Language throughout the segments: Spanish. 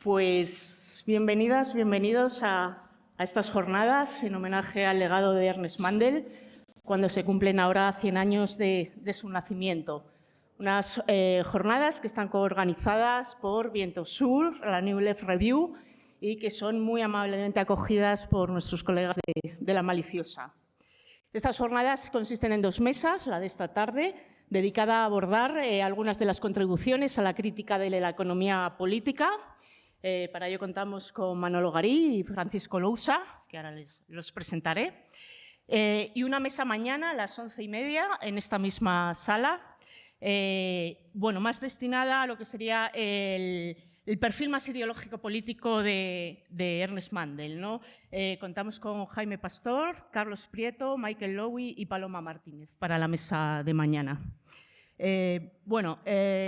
Pues bienvenidas, bienvenidos a estas jornadas en homenaje al legado de Ernest Mandel, cuando se cumplen ahora 100 años de su nacimiento. Unas jornadas que están coorganizadas por Viento Sur, la New Left Review, y que son muy amablemente acogidas por nuestros colegas de La Maliciosa. Estas jornadas consisten en 2 mesas, la de esta tarde, dedicada a abordar algunas de las contribuciones a la crítica de la economía política. Para ello contamos con Manolo Garí y Francisco Lousa, que ahora los presentaré. Y una mesa mañana a las 11:30 en esta misma sala, más destinada a lo que sería el perfil más ideológico-político de Ernest Mandel, ¿no? Contamos con Jaime Pastor, Carlos Prieto, Michael Lowy y Paloma Martínez para la mesa de mañana.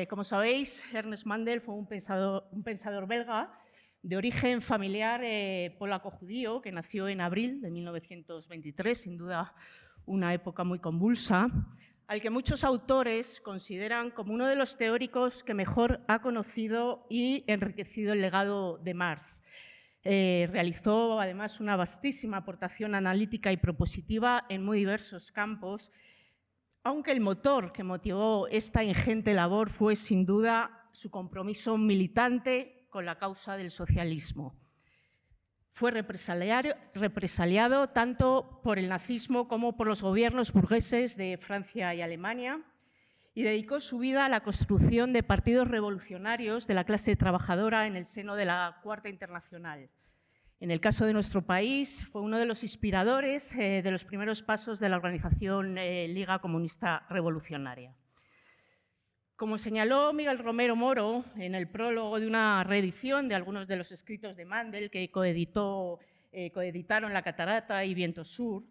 Como sabéis, Ernest Mandel fue un pensador belga de origen familiar polaco-judío que nació en abril de 1923, sin duda una época muy convulsa, al que muchos autores consideran como uno de los teóricos que mejor ha conocido y enriquecido el legado de Marx. Realizó además una vastísima aportación analítica y propositiva en muy diversos campos, aunque el motor que motivó esta ingente labor fue sin duda su compromiso militante con la causa del socialismo. Fue represaliado tanto por el nazismo como por los gobiernos burgueses de Francia y Alemania y dedicó su vida a la construcción de partidos revolucionarios de la clase trabajadora en el seno de la Cuarta Internacional. En el caso de nuestro país, fue uno de los inspiradores de los primeros pasos de la organización Liga Comunista Revolucionaria. Como señaló Miguel Romero Moro en el prólogo de una reedición de algunos de los escritos de Mandel que coeditaron La Catarata y Viento Sur,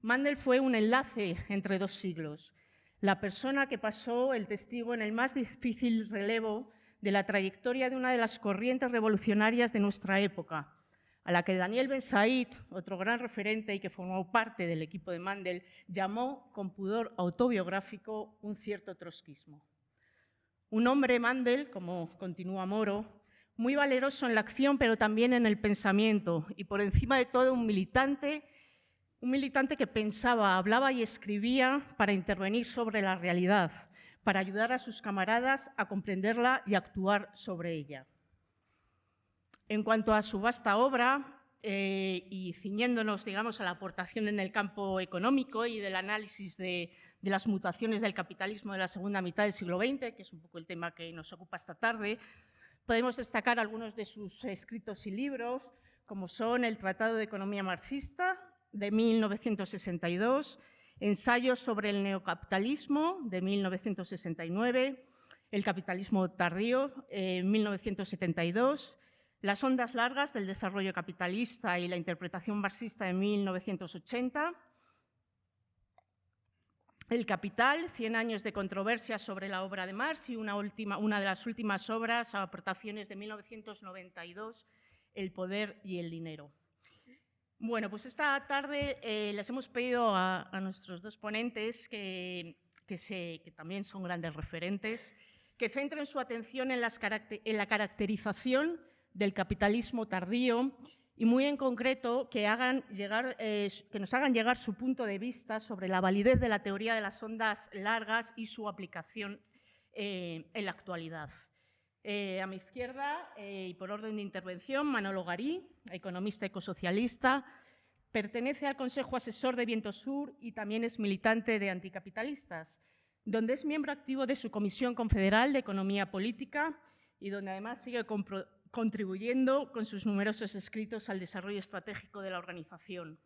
Mandel fue un enlace entre 2 siglos, la persona que pasó el testigo en el más difícil relevo de la trayectoria de una de las corrientes revolucionarias de nuestra época, a la que Daniel Ben Said, otro gran referente y que formó parte del equipo de Mandel, llamó con pudor autobiográfico un cierto trotskismo. Un hombre, Mandel, como continúa Moro, muy valeroso en la acción pero también en el pensamiento y por encima de todo un militante que pensaba, hablaba y escribía para intervenir sobre la realidad, para ayudar a sus camaradas a comprenderla y actuar sobre ella. En cuanto a su vasta obra, y ciñéndonos, digamos, a la aportación en el campo económico y del análisis de las mutaciones del capitalismo de la segunda mitad del siglo XX, que es un poco el tema que nos ocupa esta tarde, podemos destacar algunos de sus escritos y libros, como son el Tratado de Economía Marxista, de 1962, Ensayos sobre el neocapitalismo, de 1969, El capitalismo tardío, 1972, Las ondas largas del desarrollo capitalista y la interpretación marxista de 1980, El capital, 100 años de controversia sobre la obra de Marx y una de las últimas obras, aportaciones de 1992, El poder y el dinero. Bueno, pues esta tarde les hemos pedido a nuestros 2 ponentes, que también son grandes referentes, que centren su atención en la caracterización del capitalismo tardío y muy en concreto que nos hagan llegar su punto de vista sobre la validez de la teoría de las ondas largas y su aplicación en la actualidad. A mi izquierda, y por orden de intervención, Manolo Garí, economista ecosocialista, pertenece al Consejo Asesor de Viento Sur y también es militante de Anticapitalistas, donde es miembro activo de su Comisión Confederal de Economía Política y donde además sigue contribuyendo con sus numerosos escritos al desarrollo estratégico de la organización.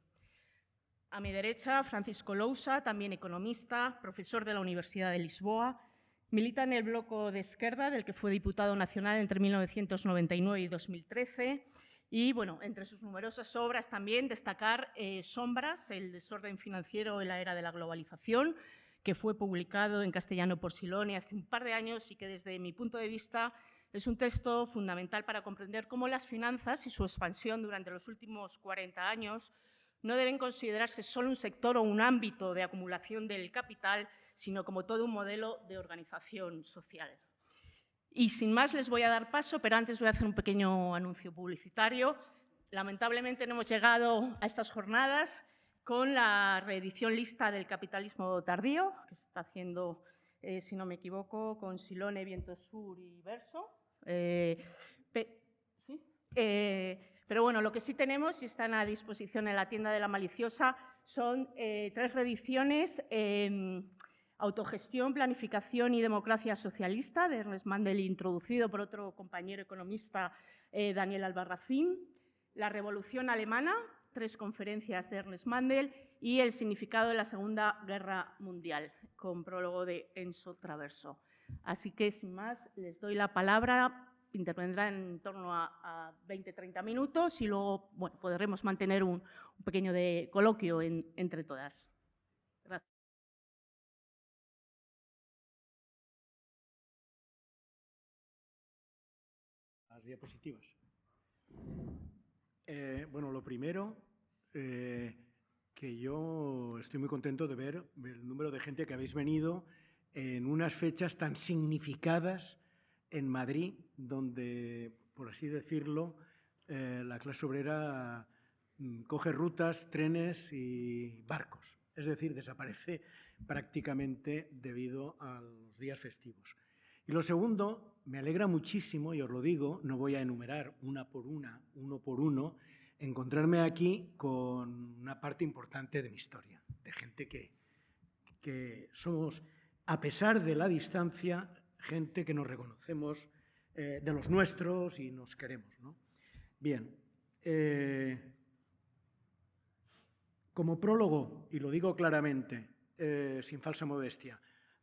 A mi derecha, Francisco Lousa, también economista, profesor de la Universidad de Lisboa, milita en el Bloco de Esquerda, del que fue diputado nacional entre 1999 y 2013, y, entre sus numerosas obras también destacar Sombras, el desorden financiero en la era de la globalización, que fue publicado en castellano por Silone hace un par de años y que desde mi punto de vista es un texto fundamental para comprender cómo las finanzas y su expansión durante los últimos 40 años no deben considerarse solo un sector o un ámbito de acumulación del capital, sino como todo un modelo de organización social. Y sin más les voy a dar paso, pero antes voy a hacer un pequeño anuncio publicitario. Lamentablemente no hemos llegado a estas jornadas con la reedición lista del capitalismo tardío, que se está haciendo, si no me equivoco, con Silone, Viento Sur y Verso. ¿Sí? Pero bueno, lo que sí tenemos y están a disposición en la tienda de La Maliciosa son 3 reediciones: Autogestión, Planificación y Democracia Socialista, de Ernest Mandel, introducido por otro compañero economista, Daniel Albarracín; La Revolución Alemana, 3 conferencias de Ernest Mandel; y El significado de la Segunda Guerra Mundial, con prólogo de Enzo Traverso. Así que, sin más, les doy la palabra. Intervendrá en torno a 20-30 minutos y luego podremos mantener un pequeño coloquio entre todas. Gracias. Las diapositivas. Bueno, lo primero, que yo estoy muy contento de ver el número de gente que habéis venido en unas fechas tan significadas en Madrid, donde, por así decirlo, la clase obrera coge rutas, trenes y barcos. Es decir, desaparece prácticamente debido a los días festivos. Y lo segundo, me alegra muchísimo, y os lo digo, no voy a enumerar uno por uno, encontrarme aquí con una parte importante de mi historia, de gente que somos, a pesar de la distancia, gente que nos reconocemos de los nuestros y nos queremos, ¿no? Bien, como prólogo, y lo digo claramente, sin falsa modestia,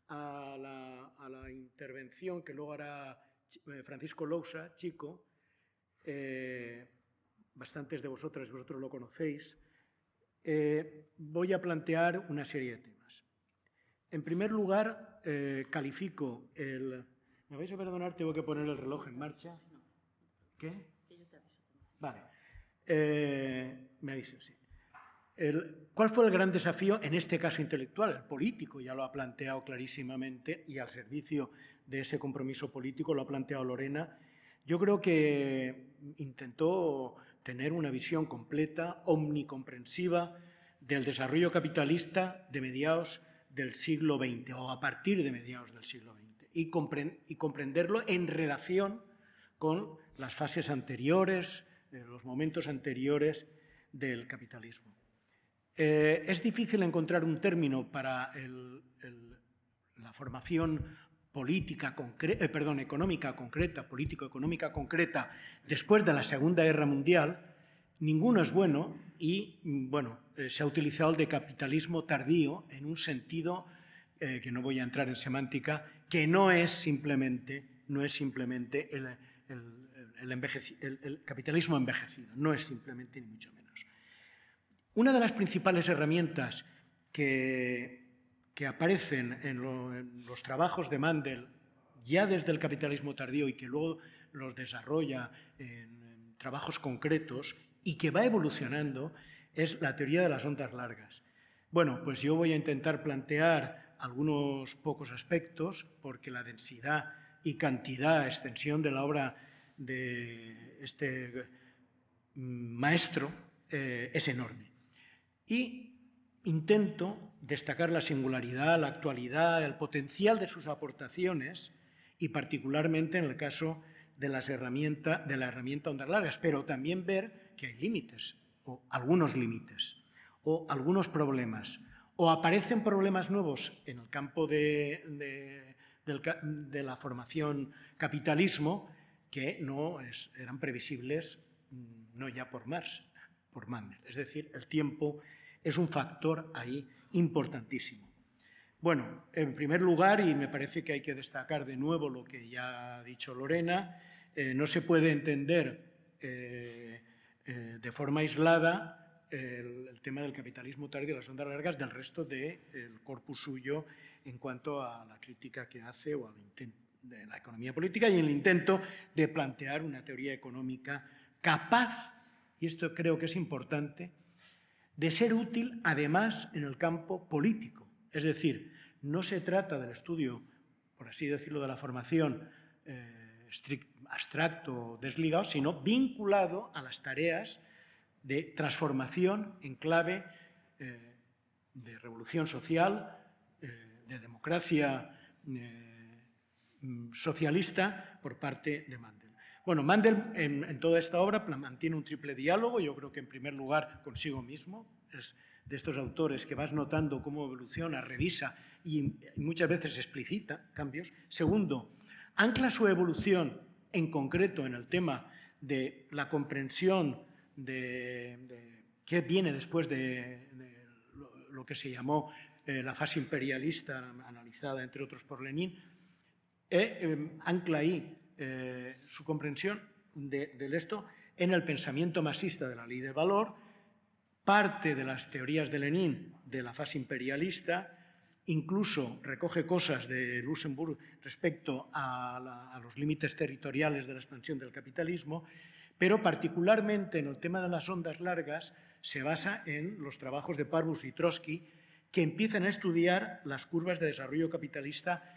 a la intervención que luego hará Francisco Lousa, Chico, bastantes de vosotras y vosotros lo conocéis, voy a plantear una serie de temas. En primer lugar, califico el... ¿Me vais a perdonar? Tengo que poner el reloj en marcha. ¿Qué? Vale. Me aviso, sí. ¿Cuál fue el gran desafío, en este caso intelectual? El político ya lo ha planteado clarísimamente y al servicio de ese compromiso político lo ha planteado Lorena. Yo creo que intentó tener una visión completa, omnicomprensiva del desarrollo capitalista de mediados del siglo XX o a partir de mediados del siglo XX y comprenderlo en relación con las fases anteriores, los momentos anteriores del capitalismo. Es difícil encontrar un término para la formación política económica concreta, político-económica concreta después de la Segunda Guerra Mundial. Ninguno es bueno y, bueno, se ha utilizado el de capitalismo tardío en un sentido que no voy a entrar en semántica, que no es simplemente el capitalismo envejecido, no es simplemente ni mucho menos. Una de las principales herramientas que aparecen en los trabajos de Mandel ya desde el capitalismo tardío y que luego los desarrolla en trabajos concretos y que va evolucionando es la teoría de las ondas largas. Bueno, pues yo voy a intentar plantear algunos pocos aspectos porque la densidad y cantidad, extensión de la obra de este maestro es enorme. Y intento destacar la singularidad, la actualidad, el potencial de sus aportaciones y particularmente en el caso de la herramienta ondas largas, pero también ver que hay límites, o algunos límites, o algunos problemas, o aparecen problemas nuevos en el campo de la formación capitalismo que no eran previsibles no ya por Marx, por Mandel. Es decir, el tiempo es un factor ahí importantísimo. Bueno, en primer lugar, y me parece que hay que destacar de nuevo lo que ya ha dicho Lorena, no se puede entender de forma aislada el tema del capitalismo tardío y las ondas largas del resto del corpus suyo en cuanto a la crítica que hace o al intento de la economía política y el intento de plantear una teoría económica capaz, y esto creo que es importante, de ser útil además en el campo político. Es decir, no se trata del estudio, por así decirlo, de la formación abstracto o desligado, sino vinculado a las tareas de transformación en clave de revolución social, de democracia socialista por parte de Mandel. Bueno, Mandel en toda esta obra mantiene un triple diálogo, yo creo que en primer lugar consigo mismo, es de estos autores que vas notando cómo evoluciona, revisa y muchas veces explicita cambios. Segundo, ancla su evolución en concreto en el tema de la comprensión de qué viene después de lo que se llamó la fase imperialista, analizada entre otros por Lenin, ancla ahí su comprensión de esto en el pensamiento marxista de la ley del valor, parte de las teorías de Lenin de la fase imperialista, incluso recoge cosas de Luxemburg respecto a los límites territoriales de la expansión del capitalismo, pero particularmente en el tema de las ondas largas se basa en los trabajos de Parvus y Trotsky, que empiezan a estudiar las curvas de desarrollo capitalista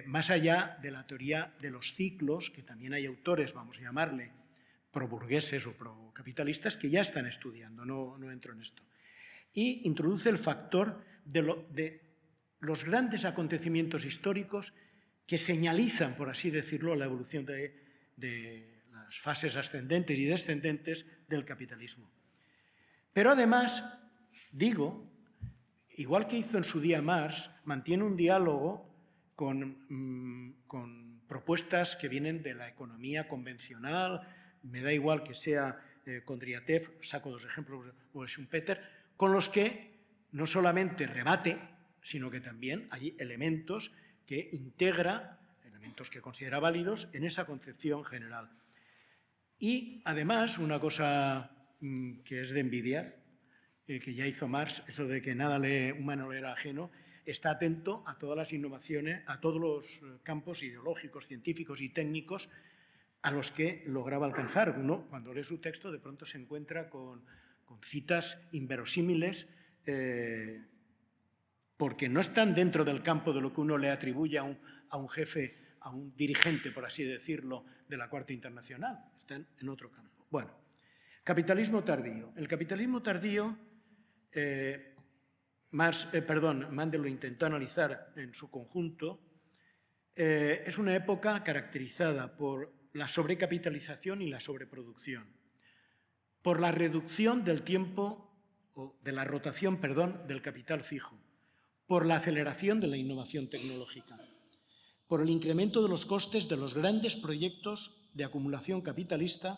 más allá de la teoría de los ciclos, que también hay autores, vamos a llamarle, pro-burgueses o pro-capitalistas, que ya están estudiando, no entro en esto. Y introduce el factor de los grandes acontecimientos históricos que señalizan, por así decirlo, la evolución de las fases ascendentes y descendentes del capitalismo. Pero además, digo, igual que hizo en su día Marx, mantiene un diálogo con propuestas que vienen de la economía convencional, me da igual que sea Kondratiev, saco dos ejemplos, o Schumpeter, con los que no solamente rebate, sino que también hay elementos que integra, elementos que considera válidos en esa concepción general. Y además, una cosa que es de envidiar, que ya hizo Marx, eso de que nada humano le era ajeno, está atento a todas las innovaciones, a todos los campos ideológicos, científicos y técnicos a los que lograba alcanzar. Uno, cuando lee su texto, de pronto se encuentra con citas inverosímiles porque no están dentro del campo de lo que uno le atribuye a un jefe, a un dirigente, por así decirlo, de la Cuarta Internacional. Están en otro campo. Bueno, capitalismo tardío. El capitalismo tardío, Mandel lo intentó analizar en su conjunto, es una época caracterizada por la sobrecapitalización y la sobreproducción, por la reducción del tiempo, o de la rotación, del capital fijo, por la aceleración de la innovación tecnológica, por el incremento de los costes de los grandes proyectos de acumulación capitalista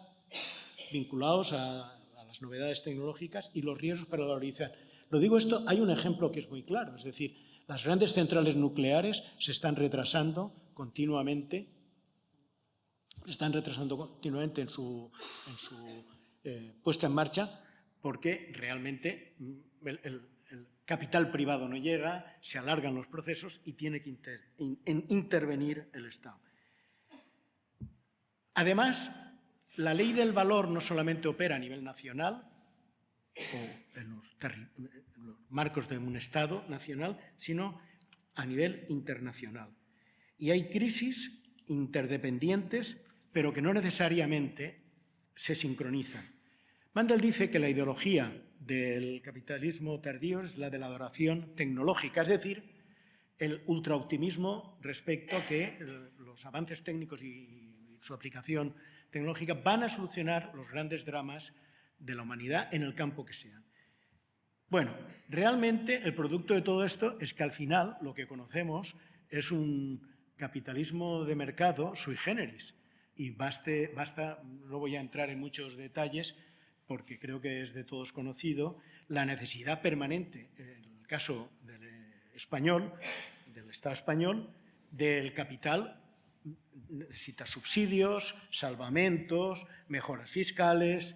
vinculados a las novedades tecnológicas y los riesgos para la valorización. Lo digo esto, hay un ejemplo que es muy claro, es decir, las grandes centrales nucleares se están retrasando continuamente, en su puesta en marcha porque realmente el capital privado no llega, se alargan los procesos y tiene que intervenir el Estado. Además, la ley del valor no solamente opera a nivel nacional o en los marcos de un Estado nacional, sino a nivel internacional. Y hay crisis interdependientes, pero que no necesariamente se sincronizan. Mandel dice que la ideología del capitalismo tardío es la de la adoración tecnológica, es decir, el ultraoptimismo respecto a que los avances técnicos y su aplicación tecnológica van a solucionar los grandes dramas de la humanidad en el campo que sean. Bueno, realmente el producto de todo esto es que al final lo que conocemos es un capitalismo de mercado sui generis. Y basta, no voy a entrar en muchos detalles porque creo que es de todos conocido, la necesidad permanente, en el caso del español, del Estado español, del capital, necesita subsidios, salvamentos, mejoras fiscales,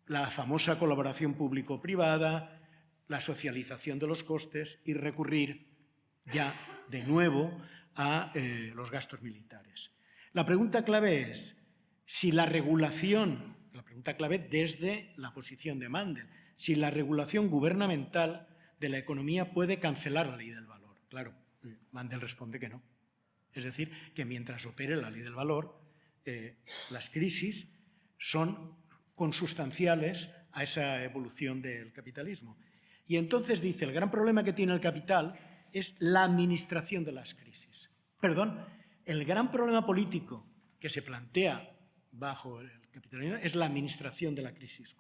la famosa colaboración público-privada, la socialización de los costes y recurrir ya de nuevo a los gastos militares. La pregunta clave es si la regulación, la pregunta clave desde la posición de Mandel, si la regulación gubernamental de la economía puede cancelar la ley del valor. Claro, Mandel responde que no. Es decir, que mientras opere la ley del valor, las crisis son consustanciales a esa evolución del capitalismo. Y entonces dice, el gran problema que tiene el capital es la administración de las crisis. Perdón, el gran problema político que se plantea bajo el capitalismo es la administración de la crisis.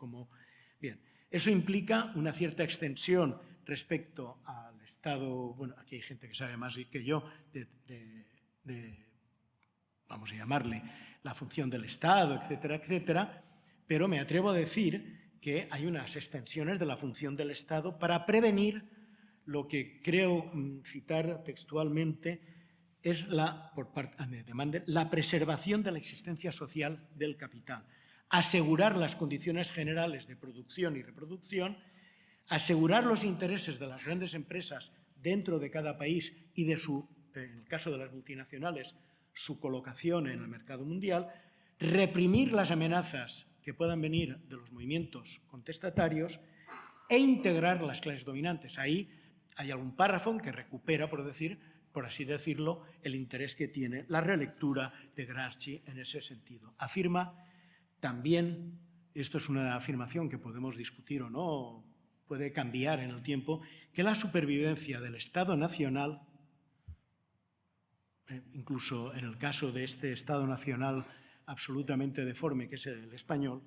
Bien, eso implica una cierta extensión respecto al Estado, bueno, aquí hay gente que sabe más que yo, vamos a llamarle, la función del Estado, etcétera, etcétera, pero me atrevo a decir que hay unas extensiones de la función del Estado para prevenir lo que creo citar textualmente es por parte de Mandel, la preservación de la existencia social del capital, asegurar las condiciones generales de producción y reproducción, asegurar los intereses de las grandes empresas dentro de cada país y de en el caso de las multinacionales, su colocación en el mercado mundial, reprimir las amenazas que puedan venir de los movimientos contestatarios e integrar las clases dominantes. Ahí hay algún párrafo que recupera, por así decirlo, el interés que tiene la relectura de Gramsci en ese sentido. Afirma también, esto es una afirmación que podemos discutir o no, puede cambiar en el tiempo, que la supervivencia del Estado nacional, incluso en el caso de este Estado nacional absolutamente deforme que es el español,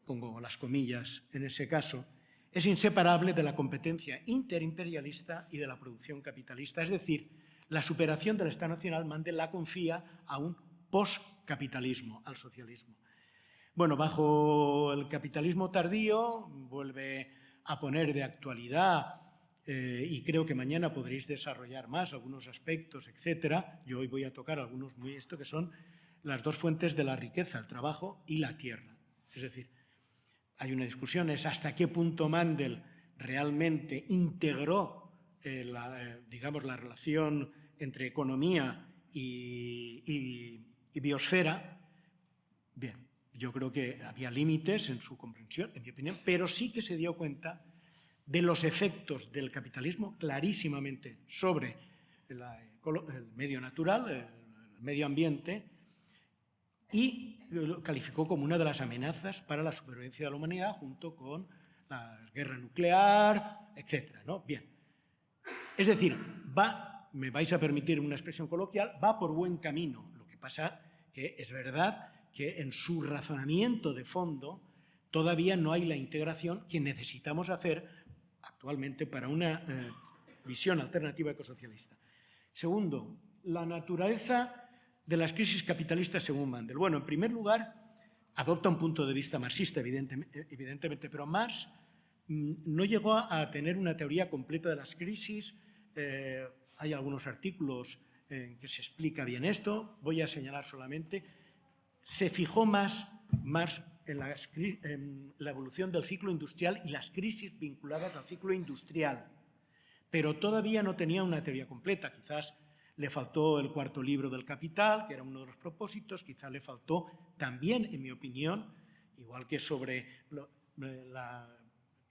pongo las comillas en ese caso, es inseparable de la competencia interimperialista y de la producción capitalista. Es decir, la superación del Estado nacional Mandel la confía a un postcapitalismo, al socialismo. Bueno, bajo el capitalismo tardío vuelve a poner de actualidad y creo que mañana podréis desarrollar más algunos aspectos, etcétera. Yo hoy voy a tocar algunos que son las dos fuentes de la riqueza, el trabajo y la tierra. Es decir, hay una discusión, es hasta qué punto Mandel realmente integró la relación entre economía y biosfera. Bien, yo creo que había límites en su comprensión, en mi opinión, pero sí que se dio cuenta de los efectos del capitalismo clarísimamente sobre el medio natural, el medio ambiente, y lo calificó como una de las amenazas para la supervivencia de la humanidad junto con la guerra nuclear, etc. ¿no? Bien. Es decir, me vais a permitir una expresión coloquial, va por buen camino. Lo que pasa que es verdad que en su razonamiento de fondo todavía no hay la integración que necesitamos hacer actualmente para una visión alternativa ecosocialista. Segundo, la naturaleza de las crisis capitalistas según Mandel. Bueno, en primer lugar, adopta un punto de vista marxista, evidentemente, pero Marx no llegó a tener una teoría completa de las crisis. Hay algunos artículos en que se explica bien esto. Voy a señalar solamente. Se fijó más Marx en la evolución del ciclo industrial y las crisis vinculadas al ciclo industrial, pero todavía no tenía una teoría completa. Quizás le faltó el cuarto libro del Capital, que era uno de los propósitos, quizás le faltó también, en mi opinión, igual que sobre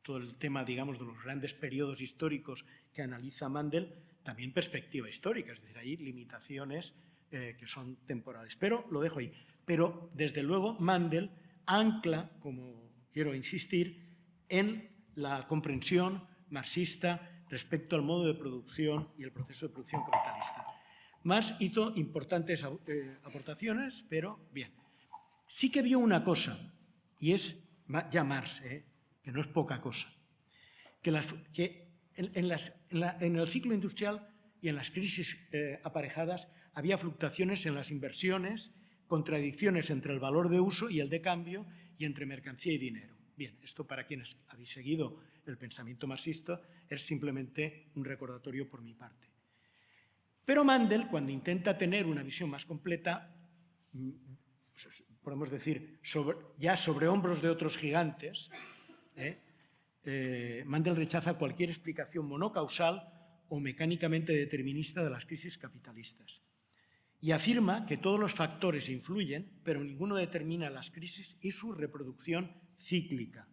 todo el tema, digamos, de los grandes periodos históricos que analiza Mandel, también perspectiva histórica, es decir, hay limitaciones que son temporales, pero lo dejo ahí. Pero, desde luego, Mandel ancla, como quiero insistir, en la comprensión marxista respecto al modo de producción y el proceso de producción capitalista. Marx hizo importantes aportaciones, pero bien. Sí que vio una cosa, y es ya Marx, que no es poca cosa, que en el ciclo industrial y en las crisis aparejadas había fluctuaciones en las inversiones, contradicciones entre el valor de uso y el de cambio y entre mercancía y dinero. Bien, esto para quienes habéis seguido el pensamiento marxista es simplemente un recordatorio por mi parte. Pero Mandel, cuando intenta tener una visión más completa, podemos decir, ya sobre hombros de otros gigantes, Mandel rechaza cualquier explicación monocausal o mecánicamente determinista de las crisis capitalistas y afirma que todos los factores influyen, pero ninguno determina las crisis y su reproducción cíclica.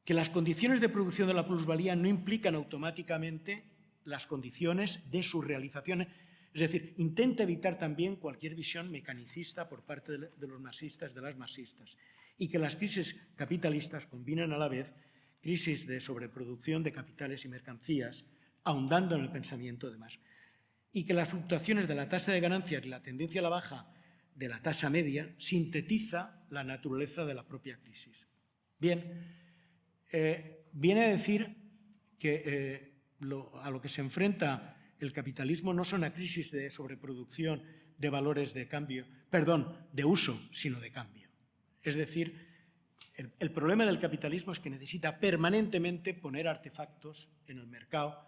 Que las condiciones de producción de la plusvalía no implican automáticamente las condiciones de su realización. Es decir, intenta evitar también cualquier visión mecanicista por parte de los marxistas, de las marxistas, y que las crisis capitalistas combinan a la vez crisis de sobreproducción de capitales y mercancías, ahondando en el pensamiento de Marx, y que las fluctuaciones de la tasa de ganancias y la tendencia a la baja de la tasa media sintetiza la naturaleza de la propia crisis. Bien, viene a decir que a lo que se enfrenta el capitalismo no son a crisis de sobreproducción de valores de cambio, perdón, de uso, sino de cambio. Es decir, el problema del capitalismo es que necesita permanentemente poner artefactos en el mercado,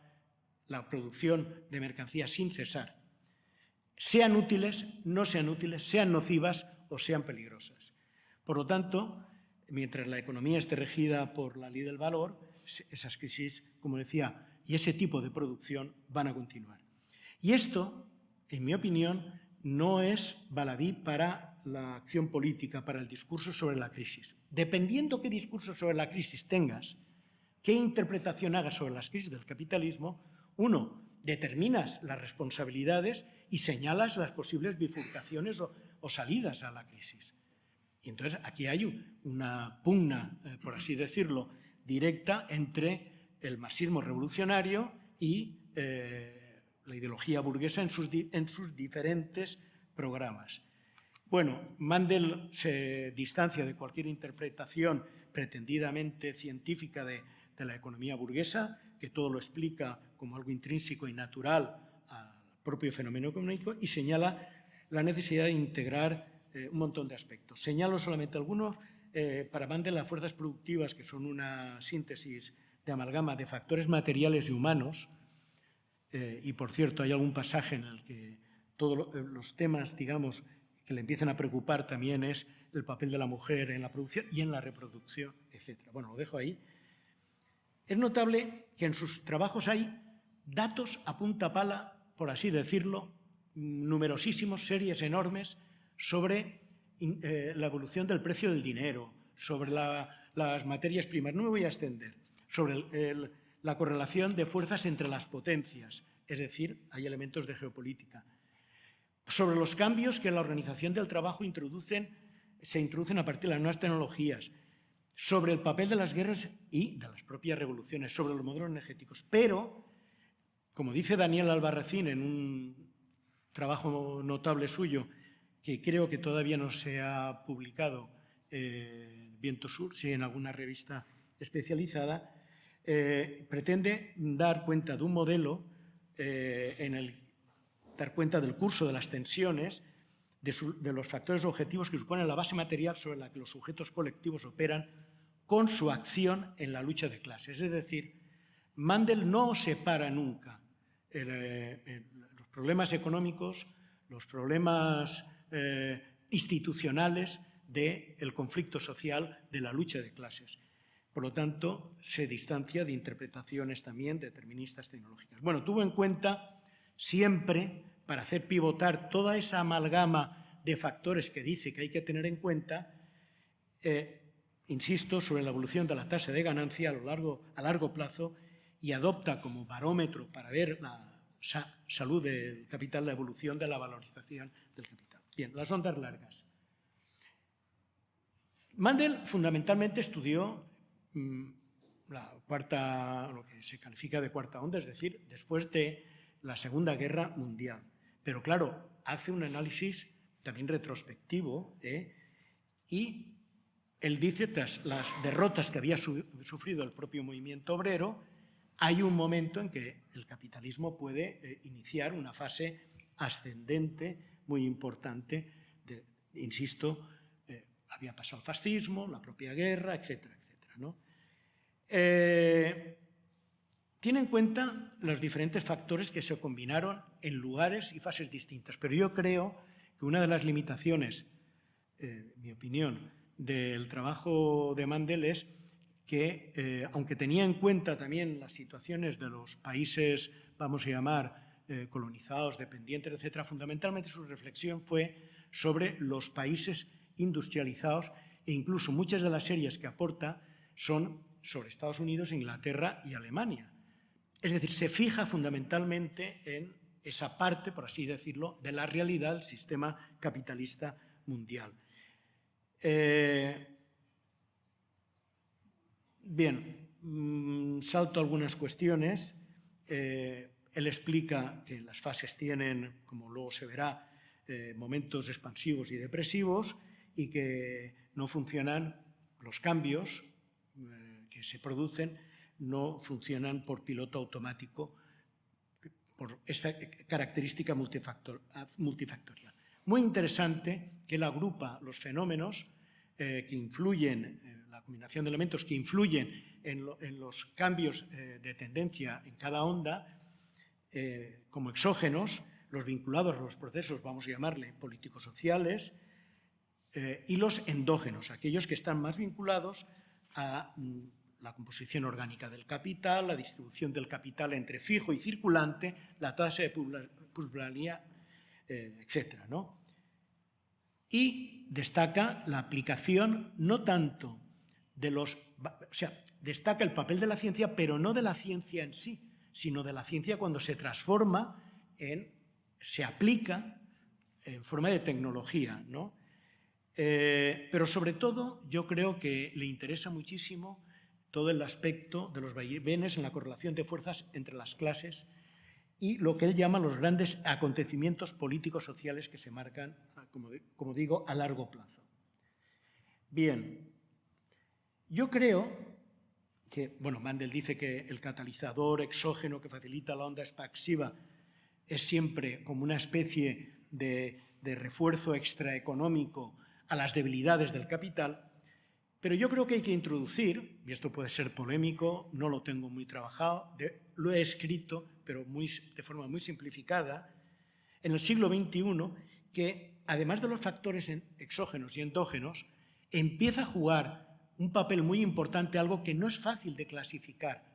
la producción de mercancías sin cesar, sean útiles, no sean útiles, sean nocivas o sean peligrosas. Por lo tanto, mientras la economía esté regida por la ley del valor, esas crisis, como decía, y ese tipo de producción van a continuar. Y esto, en mi opinión, no es baladí para la acción política, para el discurso sobre la crisis. Dependiendo qué discurso sobre la crisis tengas, qué interpretación hagas sobre las crisis del capitalismo, uno, determinas las responsabilidades y señalas las posibles bifurcaciones o salidas a la crisis. Y entonces aquí hay una pugna, por así decirlo, directa entre el marxismo revolucionario y la ideología burguesa en sus diferentes programas. Bueno, Mandel se distancia de cualquier interpretación pretendidamente científica de la economía burguesa, que todo lo explica como algo intrínseco y natural al propio fenómeno económico, y señala la necesidad de integrar un montón de aspectos. Señalo solamente algunos. Para Mandel, las fuerzas productivas, que son una síntesis de amalgama de factores materiales y humanos, y por cierto hay algún pasaje en el que todos los temas, digamos, que le empiezan a preocupar también es el papel de la mujer en la producción y en la reproducción, etc. Bueno, lo dejo ahí. Es notable que en sus trabajos hay datos a punta pala, por así decirlo, numerosísimos, series enormes, sobre la evolución del precio del dinero, sobre las materias primas. No me voy a extender. Sobre la correlación de fuerzas entre las potencias, es decir, hay elementos de geopolítica. Sobre los cambios que la organización del trabajo se introducen a partir de las nuevas tecnologías, sobre el papel de las guerras y de las propias revoluciones, sobre los modelos energéticos. Pero, como dice Daniel Albarracín en un trabajo notable suyo, que creo que todavía no se ha publicado, Viento Sur, sí en alguna revista especializada, pretende dar cuenta de un modelo dar cuenta del curso de las tensiones, de los factores objetivos que suponen la base material sobre la que los sujetos colectivos operan con su acción en la lucha de clases. Es decir, Mandel no separa nunca los problemas económicos, los problemas institucionales del conflicto social, de la lucha de clases. Por lo tanto, se distancia de interpretaciones también deterministas tecnológicas. Bueno, tuvo en cuenta siempre, para hacer pivotar toda esa amalgama de factores que dice que hay que tener en cuenta, insisto, sobre la evolución de la tasa de ganancia a largo plazo, y adopta como barómetro para ver la salud del capital, la evolución de la valorización del capital. Bien, las ondas largas. Mandel fundamentalmente estudió lo que se califica de cuarta onda, es decir, después de la Segunda Guerra Mundial. Pero claro, hace un análisis también retrospectivo, y él dice, tras las derrotas que había sufrido el propio movimiento obrero, hay un momento en que el capitalismo puede iniciar una fase ascendente muy importante, insisto, había pasado el fascismo, la propia guerra, etcétera, etcétera, ¿no? Tiene en cuenta los diferentes factores que se combinaron en lugares y fases distintas, pero yo creo que una de las limitaciones, en mi opinión, del trabajo de Mandel es que, aunque tenía en cuenta también las situaciones de los países, vamos a llamar, colonizados, dependientes, etcétera, fundamentalmente su reflexión fue sobre los países industrializados, e incluso muchas de las series que aporta son sobre Estados Unidos, Inglaterra y Alemania. Es decir, se fija fundamentalmente en esa parte, por así decirlo, de la realidad del sistema capitalista mundial. Bien, salto algunas cuestiones. Él explica que las fases tienen, como luego se verá, momentos expansivos y depresivos y que no funcionan los cambios que se producen, no funcionan por piloto automático, por esta característica multifactorial. Muy interesante que él agrupa los fenómenos que influyen, la combinación de elementos que influyen en los cambios de tendencia en cada onda, como exógenos, los vinculados a los procesos, vamos a llamarle político-sociales, y los endógenos, aquellos que están más vinculados a la composición orgánica del capital, la distribución del capital entre fijo y circulante, la tasa de plusvalía, etc., ¿no? Y destaca la aplicación no tanto de los... O sea, destaca el papel de la ciencia, pero no de la ciencia en sí, sino de la ciencia cuando se transforma se aplica en forma de tecnología, ¿no? Pero sobre todo yo creo que le interesa muchísimo todo el aspecto de los vaivenes en la correlación de fuerzas entre las clases y lo que él llama los grandes acontecimientos políticos sociales que se marcan, como digo, a largo plazo. Bien, yo creo que, bueno, Mandel dice que el catalizador exógeno que facilita la onda expansiva es siempre como una especie de refuerzo extraeconómico a las debilidades del capital, pero yo creo que hay que introducir, y esto puede ser polémico, no lo tengo muy trabajado, lo he escrito, pero de forma muy simplificada, en el siglo XXI, que además de los factores exógenos y endógenos, empieza a jugar un papel muy importante, algo que no es fácil de clasificar.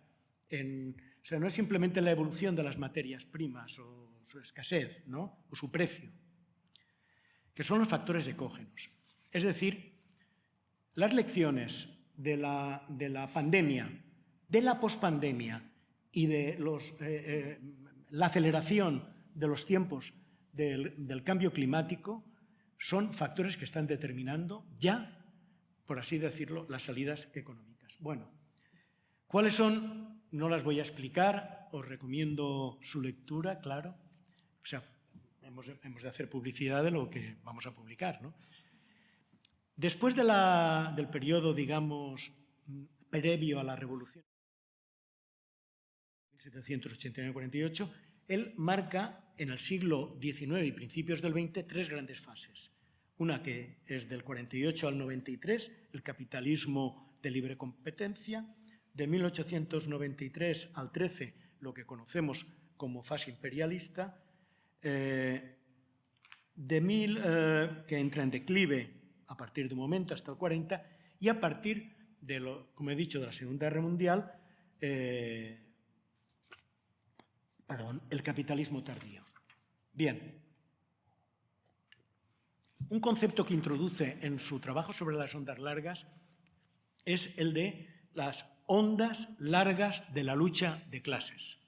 O sea, no es simplemente la evolución de las materias primas o su escasez, ¿no? O su precio, que son los factores ecógenos. Es decir, las lecciones de la pandemia, de la pospandemia y de la aceleración de los tiempos del cambio climático son factores que están determinando ya, por así decirlo, las salidas económicas. Bueno, ¿cuáles son? No las voy a explicar, os recomiendo su lectura, claro. O sea, hemos de hacer publicidad de lo que vamos a publicar, ¿no? Después del periodo, digamos, previo a la Revolución, 1789-48, él marca en el siglo XIX y principios del XX tres grandes fases. Una que es del 48 al 93, el capitalismo de libre competencia, de 1893 al 13, lo que conocemos como fase imperialista, que entra en declive a partir de un momento hasta el 40, y a partir de, como he dicho, de la Segunda Guerra Mundial, el capitalismo tardío. Bien, un concepto que introduce en su trabajo sobre las ondas largas es el de las ondas largas de la lucha de clases.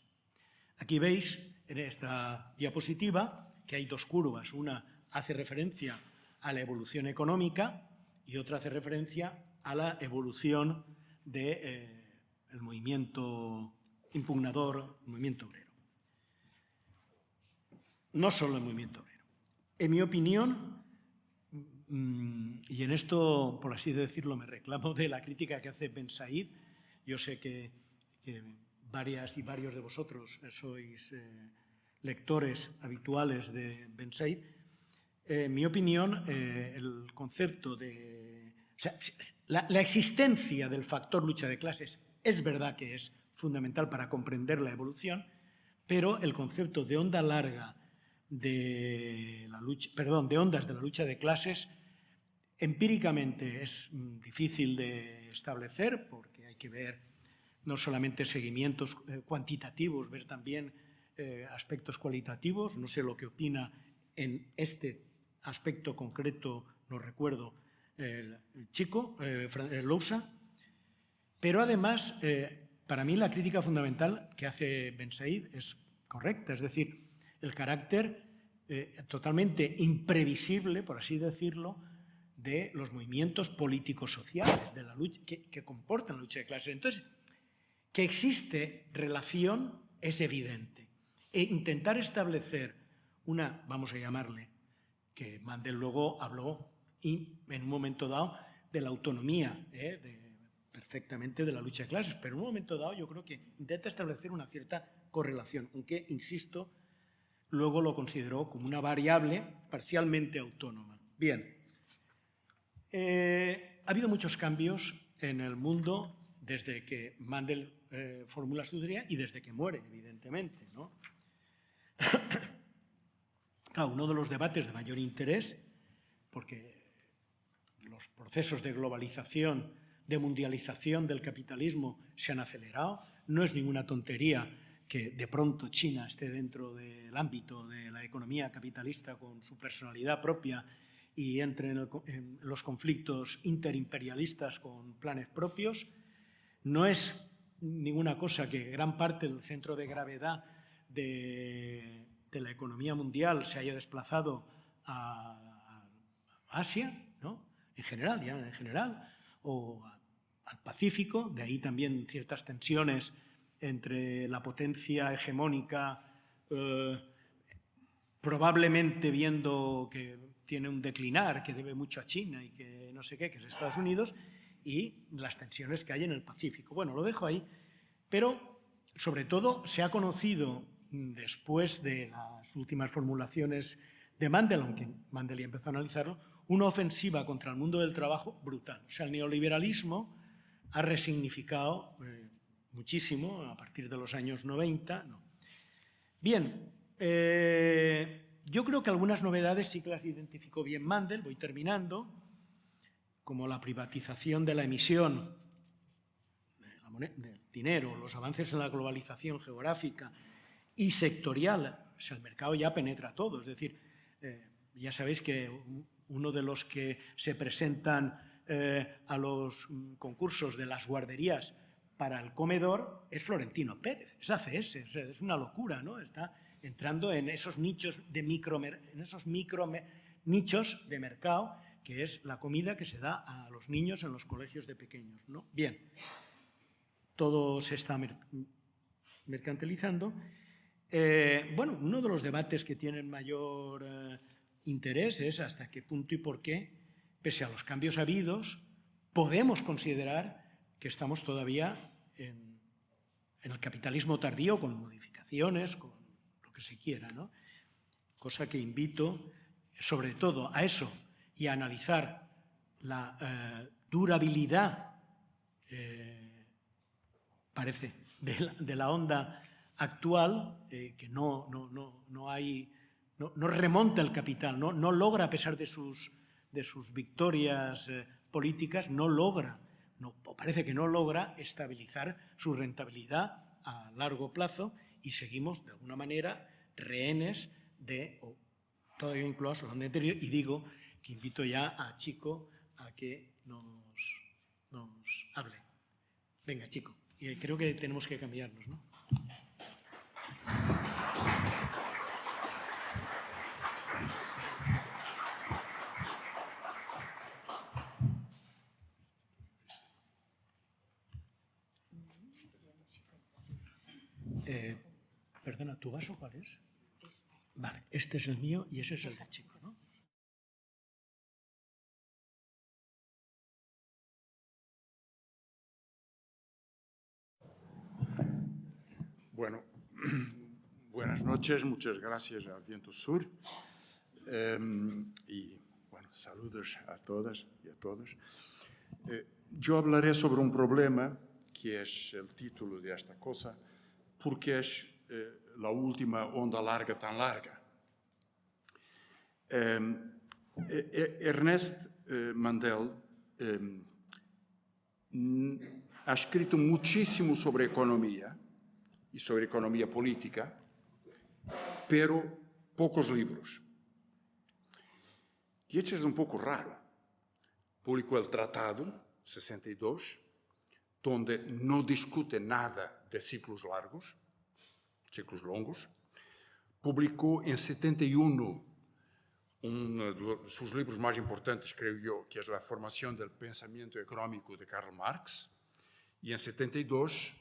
Aquí veis en esta diapositiva que hay dos curvas, una hace referencia a la evolución económica y otra hace referencia a la evolución del movimiento impugnador, el movimiento obrero. No solo el movimiento obrero. En mi opinión, y en esto, por así decirlo, me reclamo de la crítica que hace Ben Said, yo sé que varias y varios de vosotros sois lectores habituales de Ben Said. En mi opinión, el concepto de... O sea, la existencia del factor lucha de clases es verdad que es fundamental para comprender la evolución, pero el concepto de onda larga de ondas de la lucha de clases empíricamente es difícil de establecer porque hay que ver no solamente seguimientos cuantitativos, ver también aspectos cualitativos. No sé lo que opina en este aspecto concreto, no recuerdo, el chico, Lousa, pero además para mí la crítica fundamental que hace Ben Said es correcta, es decir, el carácter totalmente imprevisible, por así decirlo, de los movimientos políticos sociales, de la lucha, que comportan la lucha de clases. Entonces, que existe relación es evidente. E intentar establecer una, vamos a llamarle, que Mandel luego habló en un momento dado de la autonomía, perfectamente de la lucha de clases, pero en un momento dado yo creo que intenta establecer una cierta correlación, aunque, insisto, luego lo consideró como una variable parcialmente autónoma. Bien, ha habido muchos cambios en el mundo desde que Mandel formula su teoría y desde que muere, evidentemente, ¿no? Claro, uno de los debates de mayor interés, porque los procesos de globalización, de mundialización del capitalismo se han acelerado, no es ninguna tontería que de pronto China esté dentro del ámbito de la economía capitalista con su personalidad propia y entre en los conflictos interimperialistas con planes propios. No es ninguna cosa que gran parte del centro de gravedad de la economía mundial se haya desplazado a Asia, ¿no? En general, o al Pacífico, de ahí también ciertas tensiones entre la potencia hegemónica, probablemente viendo que tiene un declinar, que debe mucho a China y que no sé qué, que es Estados Unidos, y las tensiones que hay en el Pacífico. Bueno, lo dejo ahí, pero sobre todo se ha conocido después de las últimas formulaciones de Mandel, aunque Mandel ya empezó a analizarlo, una ofensiva contra el mundo del trabajo brutal. O sea, el neoliberalismo ha resignificado muchísimo a partir de los años 90. No. Bien, yo creo que algunas novedades sí que las identificó bien Mandel, voy terminando, como la privatización de la emisión del dinero, los avances en la globalización geográfica y sectorial. O sea, el mercado ya penetra todo, es decir, ya sabéis que uno de los que se presentan a los concursos de las guarderías para el comedor es Florentino Pérez, es ACS, o sea, es una locura, ¿no? Está entrando en esos nichos de nichos de mercado, que es la comida que se da a los niños en los colegios de pequeños, ¿no? Bien, todo se está mercantilizando. Bueno, uno de los debates que tienen mayor interés es hasta qué punto y por qué, pese a los cambios habidos, podemos considerar que estamos todavía en el capitalismo tardío, con modificaciones, con lo que se quiera, ¿no? Cosa que invito sobre todo a eso y a analizar la durabilidad, parece, de la onda actual, que no remonta el capital, no logra, a pesar de sus victorias políticas, parece que no logra estabilizar su rentabilidad a largo plazo y seguimos, de alguna manera, rehenes de, todavía incluso hablando anterior, y digo que invito ya a Chico a que nos hable. Venga, Chico, y creo que tenemos que cambiarnos, ¿no? Perdona, ¿tu vaso cuál es? Este. Vale, este es el mío y ese es el de Chico, ¿no? Bueno, buenas noches, muchas gracias al Viento Sur y bueno, saludos a todas y a todos. Yo hablaré sobre un problema que es el título de esta cosa, porque es la última onda larga tan larga. Ernest Mandel ha escrito muchísimo sobre economía y sobre economía política, pero pocos libros. Y esto es un poco raro. Publicó el Tratado, 62, donde no discute nada de ciclos largos, ciclos longos. Publicó en 71 uno de sus libros más importantes, creo yo, que es La formación del pensamiento económico de Karl Marx, y en 72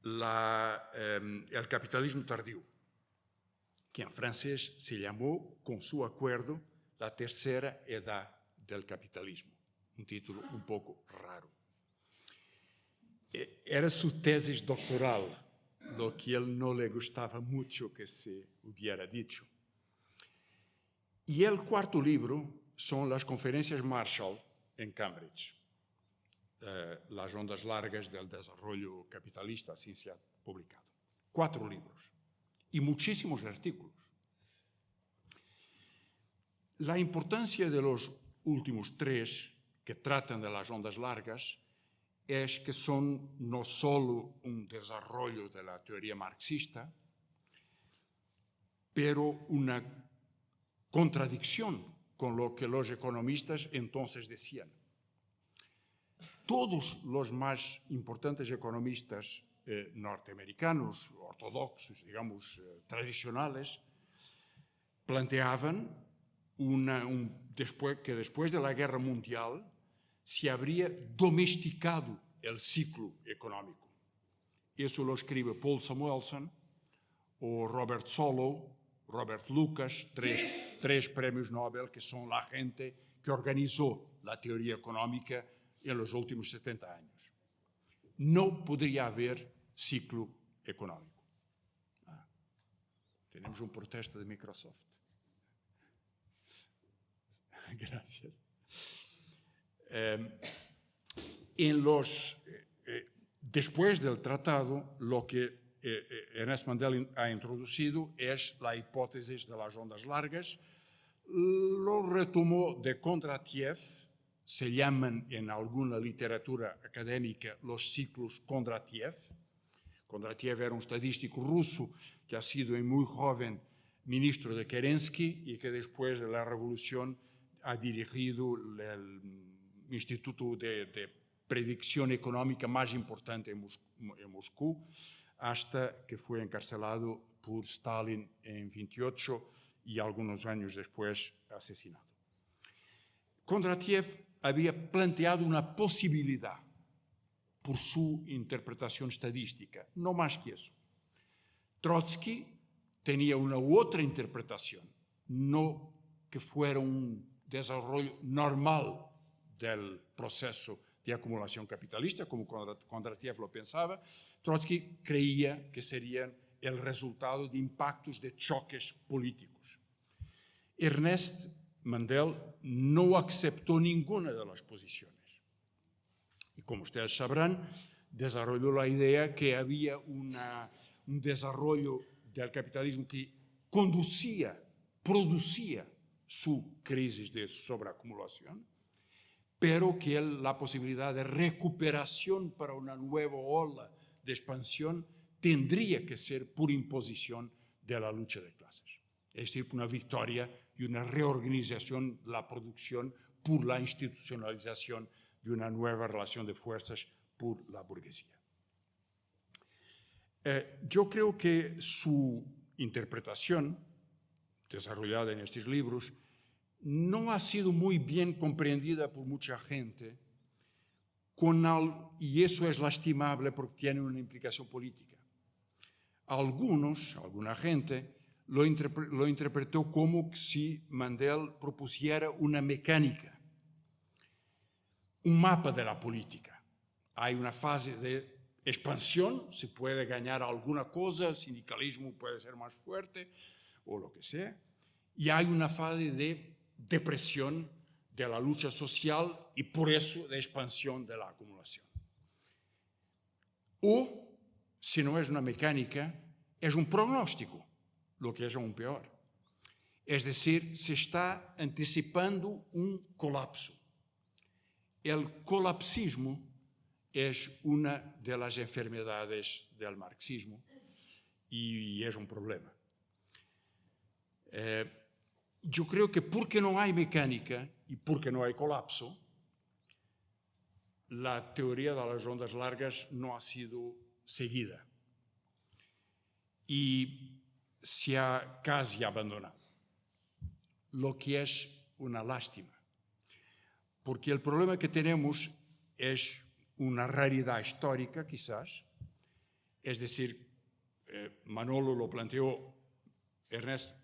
El capitalismo tardío, que en francés se llamó, con su acuerdo, La tercera edad del capitalismo, un título un poco raro. Era su tesis doctoral, lo que él no le gustaba mucho que se hubiera dicho. Y el cuarto libro son las conferencias Marshall en Cambridge, las ondas largas del desarrollo capitalista, así se ha publicado. 4 libros y muchísimos artículos. La importancia de los últimos 3 que tratan de las ondas largas es que son no solo un desarrollo de la teoría marxista, pero una contradicción con lo que los economistas entonces decían. Todos los más importantes economistas norteamericanos, ortodoxos, digamos, tradicionales, planteaban que después de la Guerra Mundial se habría domesticado el ciclo económico. Eso lo escribe Paul Samuelson o Robert Solow, Robert Lucas, 3 premios Nobel, que son la gente que organizó la teoría económica en los últimos 70 años. No podría haber ciclo económico. Tenemos un protesto de Microsoft. Gracias. Después del tratado, lo que Ernest Mandel ha introducido es la hipótesis de las ondas largas. Lo retomó de Kondratiev, se llaman en alguna literatura académica los ciclos Kondratiev. Kondratiev era un estadístico ruso que ha sido muy joven ministro de Kerensky y que después de la revolución ha dirigido el instituto de predicción económica más importante en Moscú, hasta que fue encarcelado por Stalin en 28 y algunos años después asesinado. Kondratiev había planteado una posibilidad por su interpretación estadística, no más que eso. Trotsky tenía una u otra interpretación, no que fuera un desarrollo normal del proceso de acumulación capitalista, como Kondratiev lo pensaba. Trotsky creía que serían el resultado de impactos de choques políticos. Ernest Mandel no aceptó ninguna de las posiciones. Y como ustedes sabrán, desarrolló la idea que había un desarrollo del capitalismo que producía su crisis de sobreacumulación, pero que la posibilidad de recuperación para una nueva ola de expansión tendría que ser por imposición de la lucha de clases. Es decir, una victoria y una reorganización de la producción por la institucionalización de una nueva relación de fuerzas por la burguesía. Yo creo que su interpretación, desarrollada en estos libros, no ha sido muy bien comprendida por mucha gente, y eso es lastimable porque tiene una implicación política. Alguna gente, lo interpretó como si Mandel propusiera una mecánica, un mapa de la política. Hay una fase de expansión, se puede ganar alguna cosa, el sindicalismo puede ser más fuerte o lo que sea, y hay una fase de depresión de la lucha social y por eso de expansión de la acumulación. O, si no es una mecánica, es un pronóstico, lo que es aún peor. Es decir, se está anticipando un colapso. El colapsismo es una de las enfermedades del marxismo y es un problema. Yo creo que porque no hay mecánica y porque no hay colapso, la teoría de las ondas largas no ha sido seguida y se ha casi abandonado, lo que es una lástima, porque el problema que tenemos es una raridad histórica, quizás, es decir, Manolo lo planteó, Ernest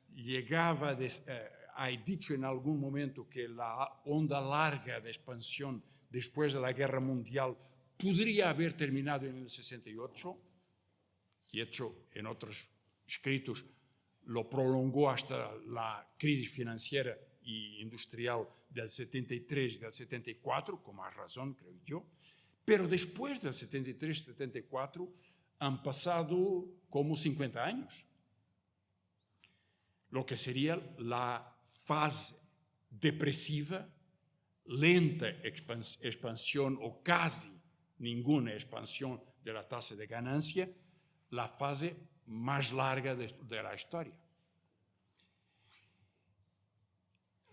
ha dicho en algún momento que la onda larga de expansión después de la Guerra Mundial podría haber terminado en el 68, y hecho en otros escritos lo prolongó hasta la crisis financiera e industrial del 73 y del 74, con más razón, creo yo. Pero después del 73-74 han pasado como 50 años, lo que sería la fase depresiva, lenta expansión o casi ninguna expansión de la tasa de ganancia, la fase más larga de la historia.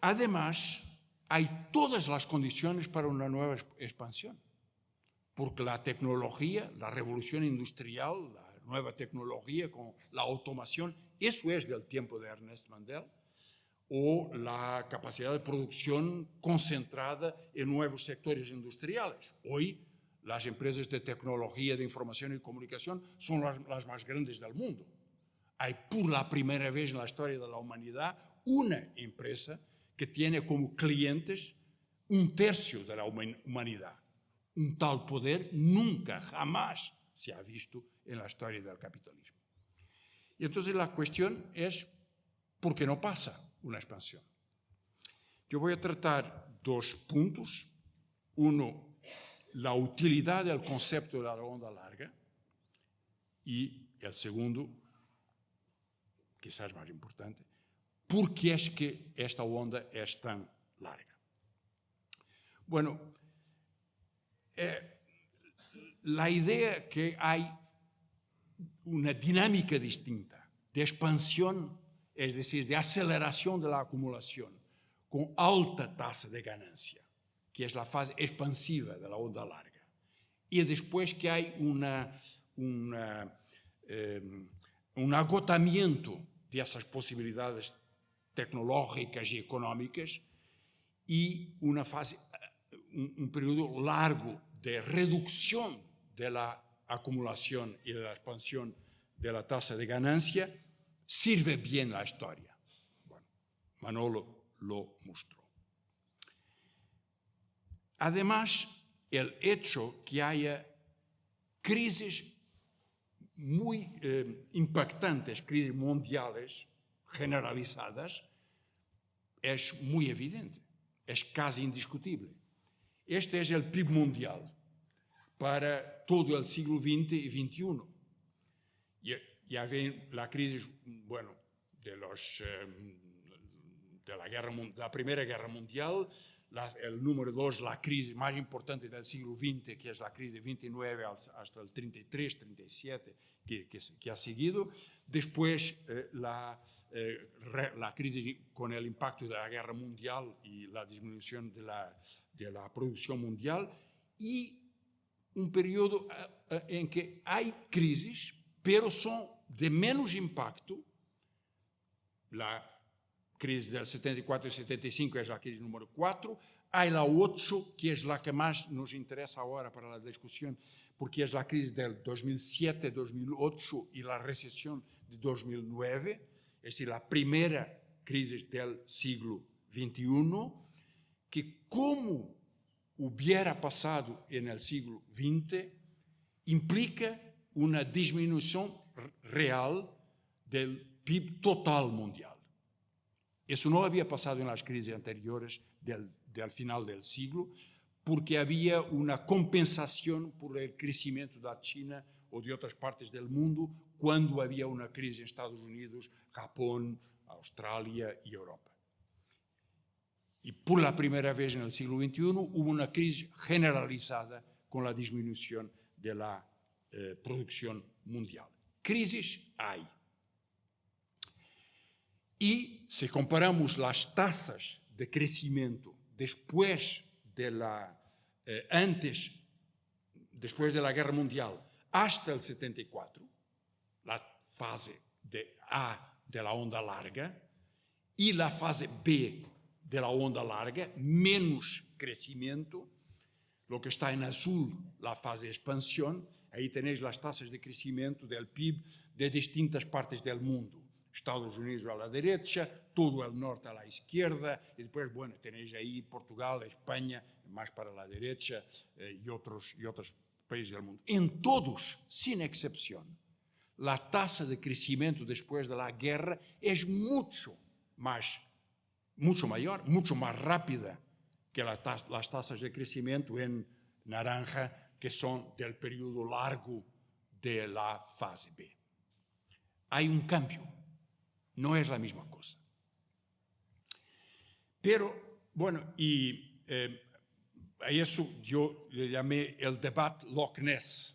Además, hay todas las condiciones para una nueva expansión, porque la tecnología, la revolución industrial, la nueva tecnología con la automación, eso es del tiempo de Ernest Mandel, o la capacidad de producción concentrada en nuevos sectores industriales. Hoy, las empresas de tecnología de información y comunicación son las más grandes del mundo. Hay por la primera vez en la historia de la humanidad una empresa que tiene como clientes un tercio de la humanidad. Un tal poder nunca, jamás se ha visto en la historia del capitalismo. Y entonces la cuestión es, ¿por qué no pasa una expansión? Yo voy a tratar dos puntos. Uno, la utilidad del concepto de la onda larga, y el segundo, quizás más importante, ¿por qué es que esta onda es tan larga? Bueno, la idea que hay una dinámica distinta de expansión, es decir, de aceleración de la acumulación con alta tasa de ganancia, que es la fase expansiva de la onda larga, y después que hay un agotamiento de esas posibilidades tecnológicas y económicas y una fase, un periodo largo de reducción de la acumulación y de la expansión de la tasa de ganancia, sirve bien la historia. Bueno, Manolo lo mostró. Además, el hecho que haya crisis muy impactantes, crisis mundiales generalizadas, es muy evidente, es casi indiscutible. Este es el PIB mundial para todo el siglo XX y XXI. Ya ven la crisis, bueno, de la Primera Guerra Mundial, el número 2, la crisis más importante del siglo XX, que es la crisis de 29 hasta el 33, 37, que ha seguido. Después, la crisis con el impacto de la Guerra Mundial y la disminución de la producción mundial. Y un periodo en que hay crisis, pero son de menos impacto. La crisis del 74 y 75 es la crisis número 4. Hay la 8, que es la que más nos interesa ahora para la discusión, porque es la crisis del 2007, 2008 y la recesión de 2009, es decir, la primera crisis del siglo XXI, que como hubiera pasado en el siglo XX, implica una disminución real del PIB total mundial. Eso no había pasado en las crisis anteriores del final del siglo, porque había una compensación por el crecimiento de China o de otras partes del mundo cuando había una crisis en Estados Unidos, Japón, Australia y Europa. Y por la primera vez en el siglo XXI hubo una crisis generalizada con la disminución de la producción mundial. Crisis hay. Y si comparamos las tasas de crecimiento después de la después de la Guerra Mundial, hasta el 74, la fase A de la onda larga, y la fase B de la onda larga, menos crecimiento. Lo que está en azul, la fase de expansión, ahí tenéis las tasas de crecimiento del PIB de distintas partes del mundo. Estados Unidos a la derecha, todo el norte a la izquierda, y después, bueno, tenéis ahí Portugal, España, más para la derecha, y otros países del mundo. En todos, sin excepción, la tasa de crecimiento después de la guerra es mucho mayor, mucho más rápida que las tasas de crecimiento en naranja, que son del periodo largo de la fase B. Hay un cambio, no es la misma cosa. Pero, bueno, y a eso yo le llamé el debate Loch Ness.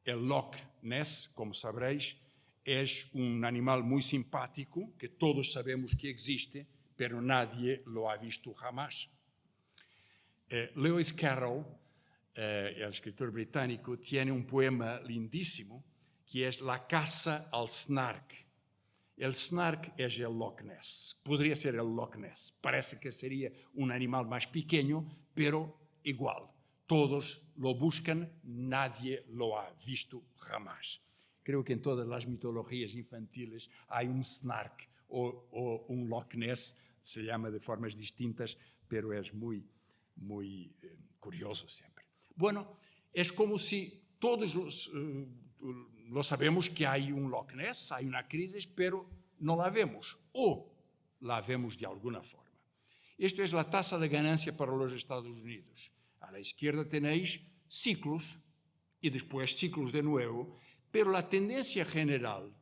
El Loch Ness, como sabréis, es un animal muy simpático que todos sabemos que existe, pero nadie lo ha visto jamás. Lewis Carroll, el escritor británico, tiene un poema lindísimo que es La caza al snark. El snark es el Loch Ness, podría ser el Loch Ness. Parece que sería un animal más pequeño, pero igual. Todos lo buscan, nadie lo ha visto jamás. Creo que en todas las mitologías infantiles hay un snark o un Loch Ness, se llama de formas distintas, pero es muy curioso siempre. Bueno, es como si todos lo sabemos que hay un Loch Ness, hay una crisis, pero no la vemos, o la vemos de alguna forma. Esto es la tasa de ganancia para los Estados Unidos. A la izquierda tenéis ciclos y después ciclos de nuevo, pero la tendencia general,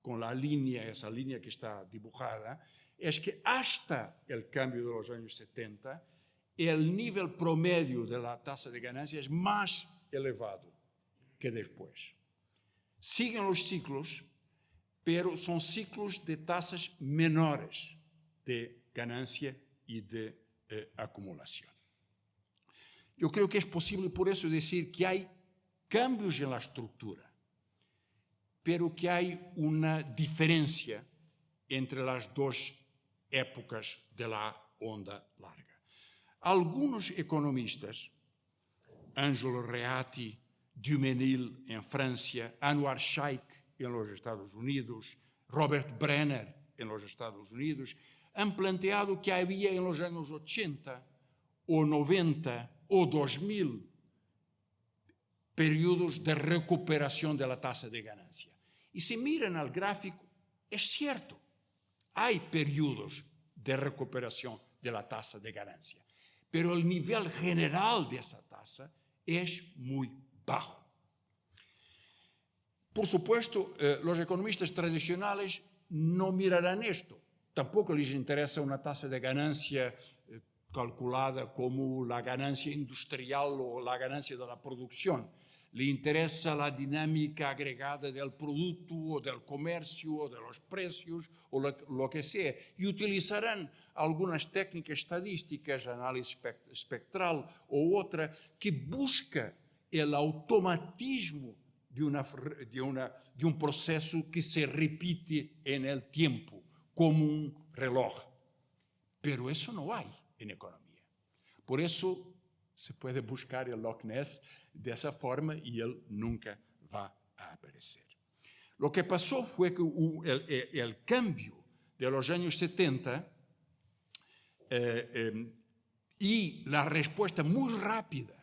con la línea, esa línea que está dibujada, es que hasta el cambio de los años 70, el nivel promedio de la tasa de ganancia es más elevado que después. Siguen los ciclos, pero son ciclos de tasas menores de ganancia y de acumulación. Yo creo que es posible por eso decir que hay cambios en la estructura, pero que hay una diferencia entre las dos épocas de la onda larga. Algunos economistas, Angelo Reati, Duménil en Francia, Anwar Shaikh en los Estados Unidos, Robert Brenner en los Estados Unidos, han planteado que había en los años 80 o 90 o 2000 periodos de recuperación de la tasa de ganancia. Y si miran al gráfico, es cierto, hay periodos de recuperación de la tasa de ganancia, pero el nivel general de esa tasa es muy bajo. Por supuesto, los economistas tradicionales no mirarán esto. Tampoco les interesa una tasa de ganancia calculada como la ganancia industrial o la ganancia de la producción. Le interesa la dinámica agregada del producto o del comercio o de los precios o lo que sea. Y utilizarán algunas técnicas estadísticas, análisis espectral o otra, que busca el automatismo de un proceso que se repite en el tiempo, como un reloj. Pero eso no hay en economía. Por eso se puede buscar el Loch Ness de esa forma y él nunca va a aparecer. Lo que pasó fue que el cambio de los años 70 y la respuesta muy rápida,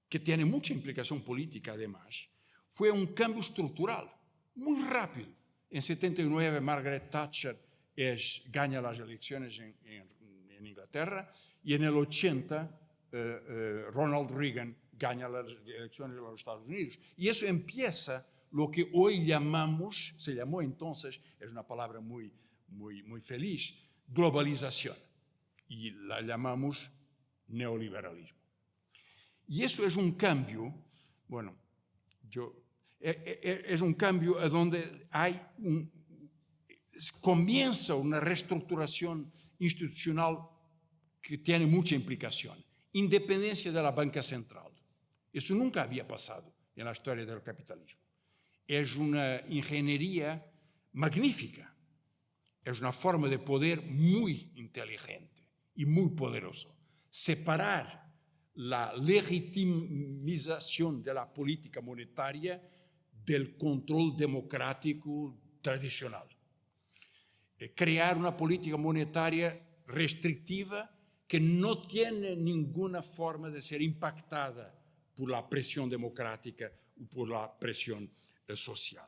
que tiene mucha implicación política además, fue un cambio estructural, muy rápido. En 79 Margaret Thatcher gana las elecciones en Inglaterra y en el 80 Ronald Reagan gana las elecciones en los Estados Unidos. Y eso empieza lo que hoy se llamó entonces, es una palabra muy feliz, globalización. Y la llamamos neoliberalismo. Y eso es un cambio, bueno, es un cambio a donde comienza una reestructuración institucional que tiene mucha implicación. independencia de la banca central. Eso nunca había pasado en la historia del capitalismo. Es una ingeniería magnífica. Es una forma de poder muy inteligente y muy poderoso. Separar la legitimización de la política monetaria del control democrático tradicional. Crear una política monetaria restrictiva que no tiene ninguna forma de ser impactada por la presión democrática o por la presión social.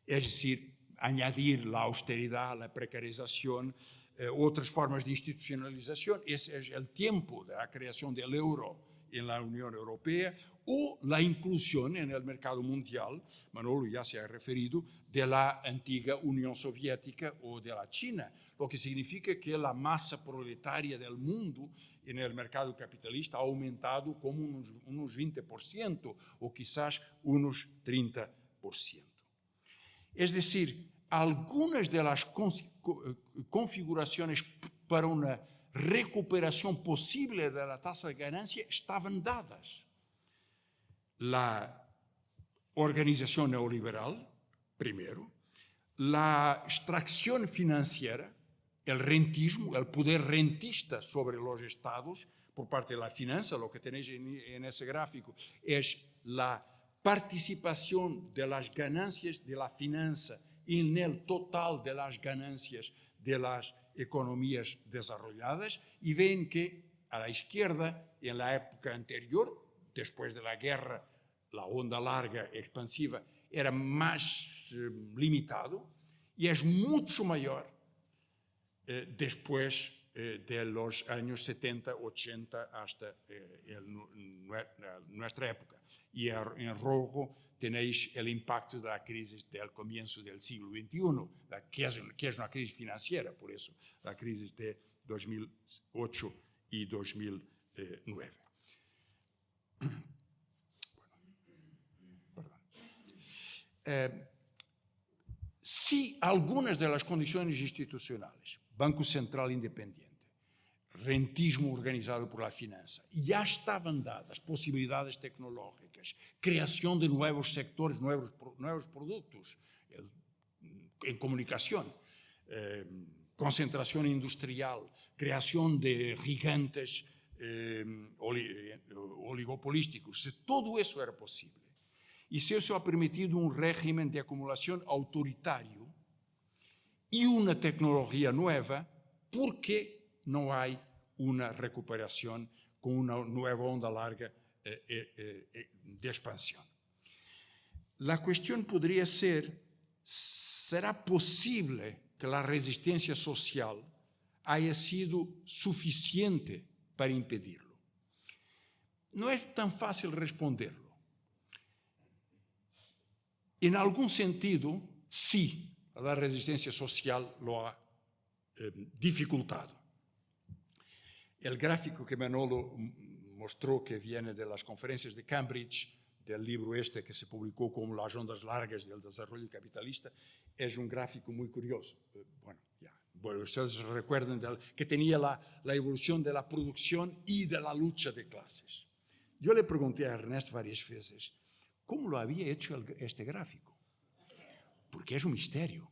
Es decir, añadir la austeridad, la precarización, otras formas de institucionalización. Ese es el tiempo de la creación del euro en la Unión Europea o la inclusión en el mercado mundial, Manolo ya se ha referido, de la antigua Unión Soviética o de la China, lo que significa que la masa proletaria del mundo en el mercado capitalista ha aumentado como unos 20% o quizás unos 30%. Es decir, algunas de las configuraciones para una recuperación posible de la tasa de ganancia estaban dadas. La organización neoliberal, primero, la extracción financiera, el rentismo, el poder rentista sobre los estados por parte de la finanza. Lo que tenéis en ese gráfico es la participación de las ganancias de la finanza en el total de las ganancias de las economías desarrolladas, y ven que a la izquierda, en la época anterior, después de la guerra, la onda larga expansiva era más limitado y es mucho mayor después de los años 70, 80 hasta nuestra época. Y en rojo tenéis el impacto de la crisis del comienzo del siglo XXI, que es una crisis financiera, por eso, la crisis de 2008 y 2009. Si algunas de las condiciones institucionales, Banco Central independiente, rentismo organizado por la finanza, ya estaban dadas posibilidades tecnológicas, creación de nuevos sectores, nuevos productos en comunicación, concentración industrial, creación de gigantes oligopolísticos. Todo eso era posible. Y si eso ha permitido un régimen de acumulación autoritario y una tecnología nueva, ¿por qué no hay una recuperación con una nueva onda larga de expansión? La cuestión podría ser, ¿será posible que la resistencia social haya sido suficiente para impedirlo? No es tan fácil responderlo. En algún sentido, sí, la resistencia social lo ha dificultado. El gráfico que Manolo mostró, que viene de las conferencias de Cambridge, del libro que se publicó como Las ondas largas del desarrollo capitalista, es un gráfico muy curioso. Bueno, ustedes recuerdan que tenía la evolución de la producción y de la lucha de clases. Yo le pregunté a Ernest varias veces, ¿cómo lo había hecho este gráfico? Porque es un misterio.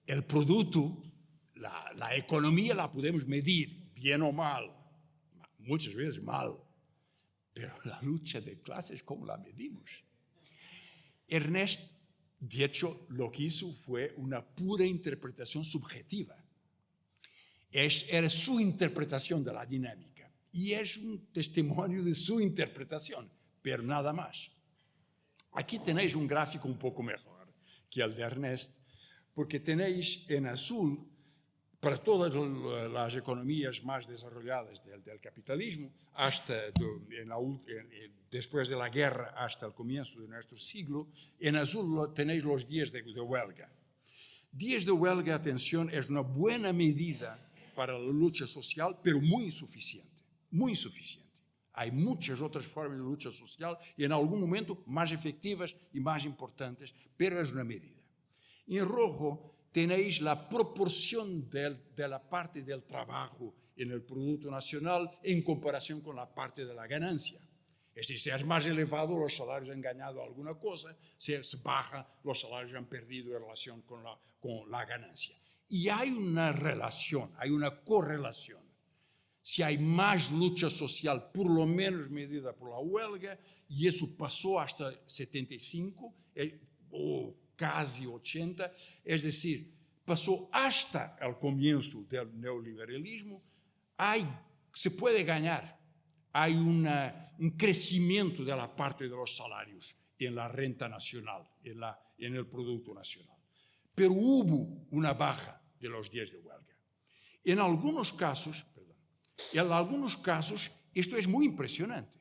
El producto, la economía la podemos medir, bien o mal, muchas veces mal, pero la lucha de clases, ¿cómo la medimos? Ernest, de hecho, lo que hizo fue una pura interpretación subjetiva. Era su interpretación de la dinámica y es un testimonio de su interpretación, pero nada más. Aquí tenéis un gráfico un poco mejor que el de Ernest, porque tenéis en azul, para todas las economías más desarrolladas del capitalismo, después de la guerra hasta el comienzo de nuestro siglo, en azul tenéis los días de huelga. Días de huelga, atención, es una buena medida para la lucha social, pero muy insuficiente, muy insuficiente. Hay muchas otras formas de lucha social y en algún momento más efectivas y más importantes, pero es una medida. En rojo tenéis la proporción de la parte del trabajo en el Producto Nacional en comparación con la parte de la ganancia. Es decir, si es más elevado, los salarios han ganado alguna cosa, si es baja, los salarios han perdido en relación con la ganancia. Y hay una relación, hay una correlación. Si hay más lucha social, por lo menos medida por la huelga, y eso pasó hasta 75 o casi 80, es decir, pasó hasta el comienzo del neoliberalismo, se puede ganar. Hay un crecimiento de la parte de los salarios en la renta nacional, en el Producto Nacional. Pero hubo una baja de los días de huelga. En algunos casos, esto es muy impresionante.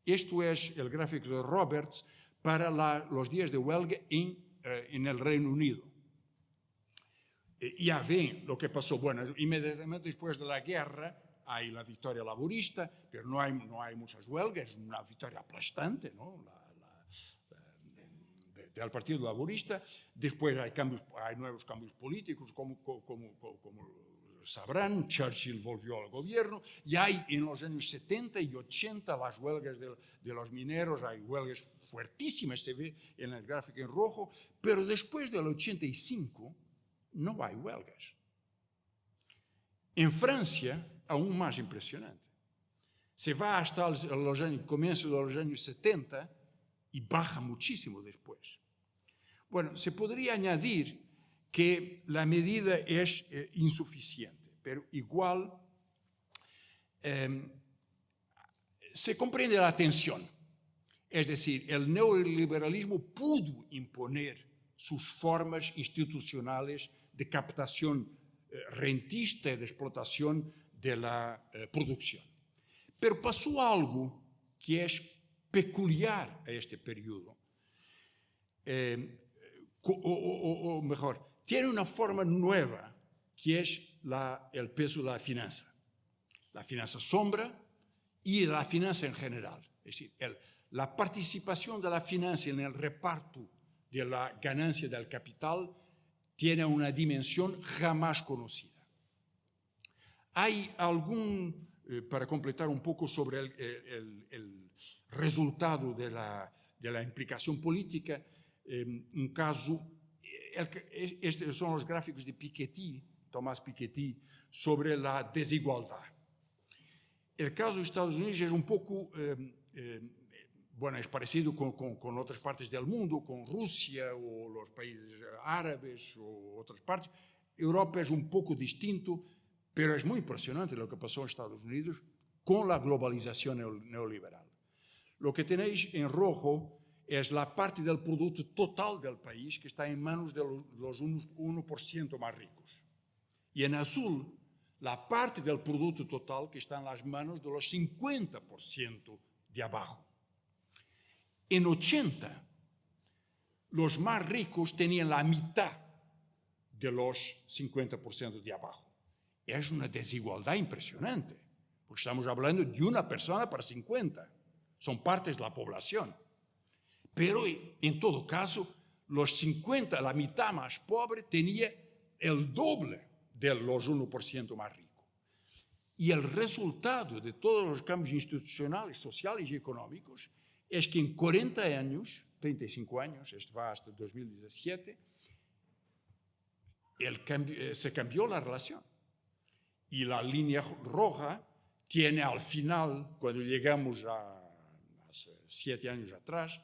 Esto es el gráfico de Roberts para los días de huelga en el Reino Unido. Ya ven lo que pasó. Bueno, inmediatamente después de la guerra hay la victoria laborista, pero no hay muchas huelgas, es una victoria aplastante, ¿no? Del Partido Laborista. Después hay nuevos cambios políticos, como sabrán, Churchill volvió al gobierno, y hay en los años 70 y 80 las huelgas de los mineros, hay huelgas fuertísimas, se ve en el gráfico en rojo, pero después del 85 no hay huelgas. En Francia, aún más impresionante. Se va hasta el comienzo de los años 70 y baja muchísimo después. Bueno, se podría añadir que la medida es insuficiente, pero igual se comprende la tensión. Es decir, el neoliberalismo pudo imponer sus formas institucionales de captación rentista y de explotación de la producción. Pero pasó algo que es peculiar a este periodo, o mejor, tiene una forma nueva, que es el peso de la finanza sombra y de la finanza en general. Es decir, la participación de la finanza en el reparto de la ganancia del capital tiene una dimensión jamás conocida. Hay para completar un poco sobre el resultado de la implicación política, un caso, estos son los gráficos de Piketty, Thomas Piketty, sobre la desigualdad. El caso de Estados Unidos es un poco, bueno, es parecido con otras partes del mundo, con Rusia o los países árabes o otras partes. Europa es un poco distinto, pero es muy impresionante lo que pasó en Estados Unidos con la globalización neoliberal. Lo que tenéis en rojo es la parte del producto total del país que está en manos de los 1% más ricos. Y en azul, la parte del producto total que está en las manos de los 50% de abajo. En 80, los más ricos tenían la mitad de los 50% de abajo. Es una desigualdad impresionante, porque estamos hablando de una persona para 50. Son partes de la población. Pero en todo caso, los 50, la mitad más pobre, tenía el doble de los 1% más ricos. Y el resultado de todos los cambios institucionales, sociales y económicos es que en 40 años, 35 años, esto va hasta 2017, se cambió la relación. Y la línea roja tiene al final, cuando llegamos a 7 años atrás,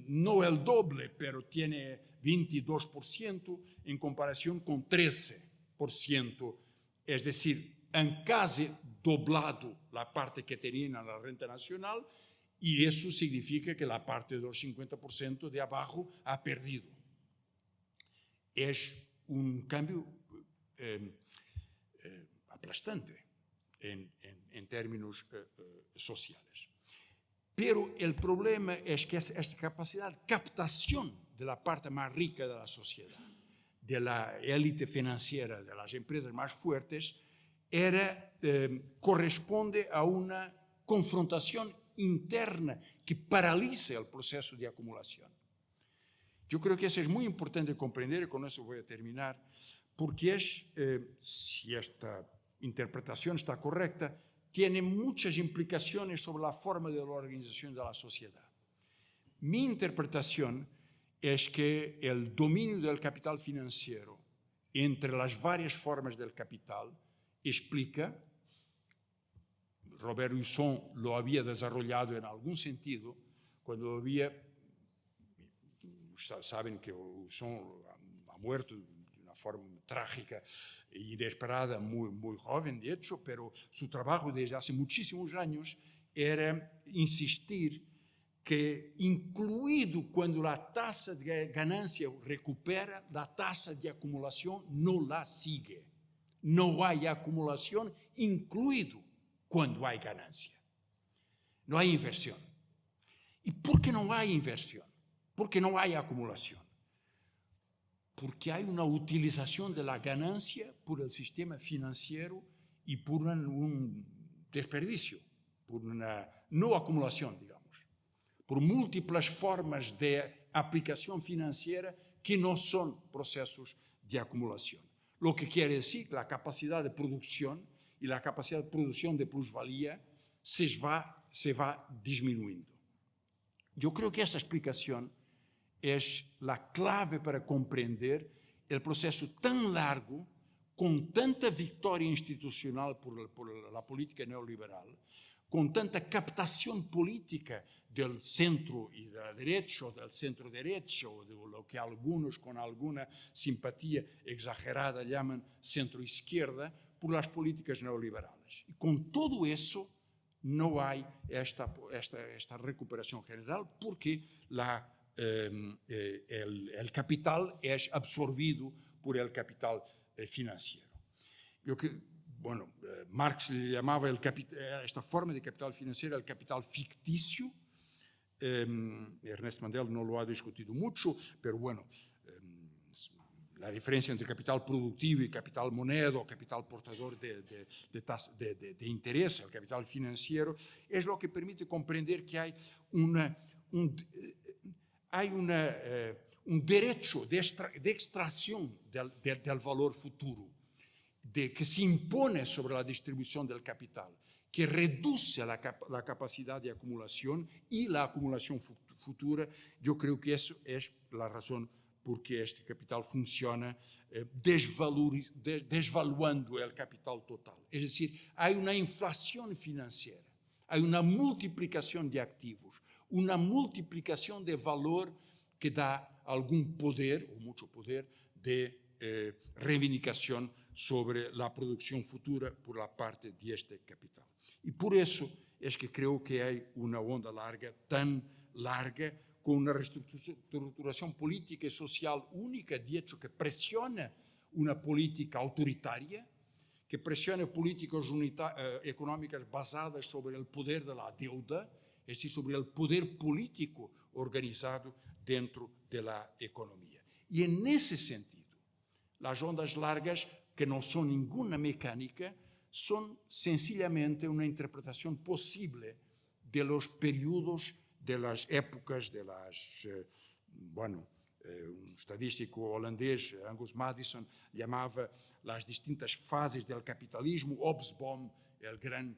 no el doble, pero tiene 22% en comparación con 13%. Es decir, han casi doblado la parte que tenían en la renta nacional, y eso significa que la parte de los 50% de abajo ha perdido. Es un cambio aplastante en términos sociales. Pero el problema es que esta capacidad de captación de la parte más rica de la sociedad, de la élite financiera, de las empresas más fuertes, corresponde a una confrontación interna que paraliza el proceso de acumulación. Yo creo que eso es muy importante comprender, y con eso voy a terminar, porque si esta interpretación está correcta, tiene muchas implicaciones sobre la forma de la organización de la sociedad. Mi interpretación es que el dominio del capital financiero entre las varias formas del capital explica, Robert Husson lo había desarrollado en algún sentido, cuando había, saben que Husson ha muerto de una forma trágica e inesperada, muy joven de hecho, pero su trabajo desde hace muchísimos años era insistir que, incluido cuando la tasa de ganancia recupera, la tasa de acumulación no la sigue. No hay acumulación, incluido cuando hay ganancia. No hay inversión. ¿Y por qué no hay inversión? ¿Por qué no hay acumulación? Porque hay una utilización de la ganancia por el sistema financiero y por un desperdicio, por una no acumulación, digamos, por múltiples formas de aplicación financiera que no son procesos de acumulación. Lo que quiere decir que la capacidad de producción y la capacidad de producción de plusvalía se va disminuyendo. Yo creo que esa explicación es la clave para comprender el proceso tan largo, con tanta victoria institucional por la política neoliberal, con tanta captación política del centro y de la derecha o del centro-derecha, o de lo que algunos con alguna simpatía exagerada llaman centro-izquierda, por las políticas neoliberales. Y con todo eso no hay esta recuperación general porque el capital es absorbido por el capital financiero. Marx le llamaba esta forma de capital financiero el capital ficticio. Ernest Mandel no lo ha discutido mucho, pero bueno, la diferencia entre capital productivo y capital moneda o capital portador de interés, el capital financiero, es lo que permite comprender que hay un derecho de extracción del valor futuro, que se impone sobre la distribución del capital, que reduce la capacidad de acumulación y la acumulación futura. Yo creo que eso es la razón por qué este capital funciona desvaluando el capital total. Es decir, hay una inflación financiera, hay una multiplicación de activos, una multiplicación de valor que da algún poder, o mucho poder, de reivindicación sobre la producción futura por la parte de este capital. Y por eso es que creo que hay una onda larga, tan larga, con una reestructuración política y social única, de hecho, que presiona una política autoritaria, que presiona políticas económicas basadas sobre el poder de la deuda, es decir, sobre el poder político organizado dentro de la economía. Y en ese sentido, las ondas largas, que no son ninguna mecánica, son sencillamente una interpretación posible de los periodos, de las épocas, un estadístico holandés, Angus Madison, llamaba las distintas fases del capitalismo. Hobsbawm, el gran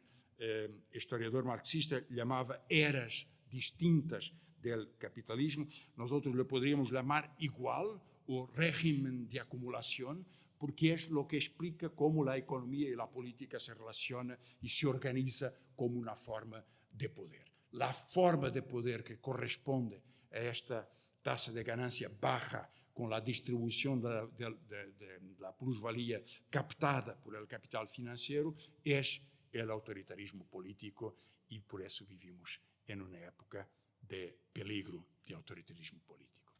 historiador marxista, llamaba eras distintas del capitalismo. Nosotros le podríamos llamar igual o régimen de acumulación, porque es lo que explica cómo la economía y la política se relacionan y se organiza como una forma de poder. La forma de poder que corresponde a esta tasa de ganancia baja con la distribución de la plusvalía captada por el capital financiero es el autoritarismo político, y por eso vivimos en una época de peligro de autoritarismo político.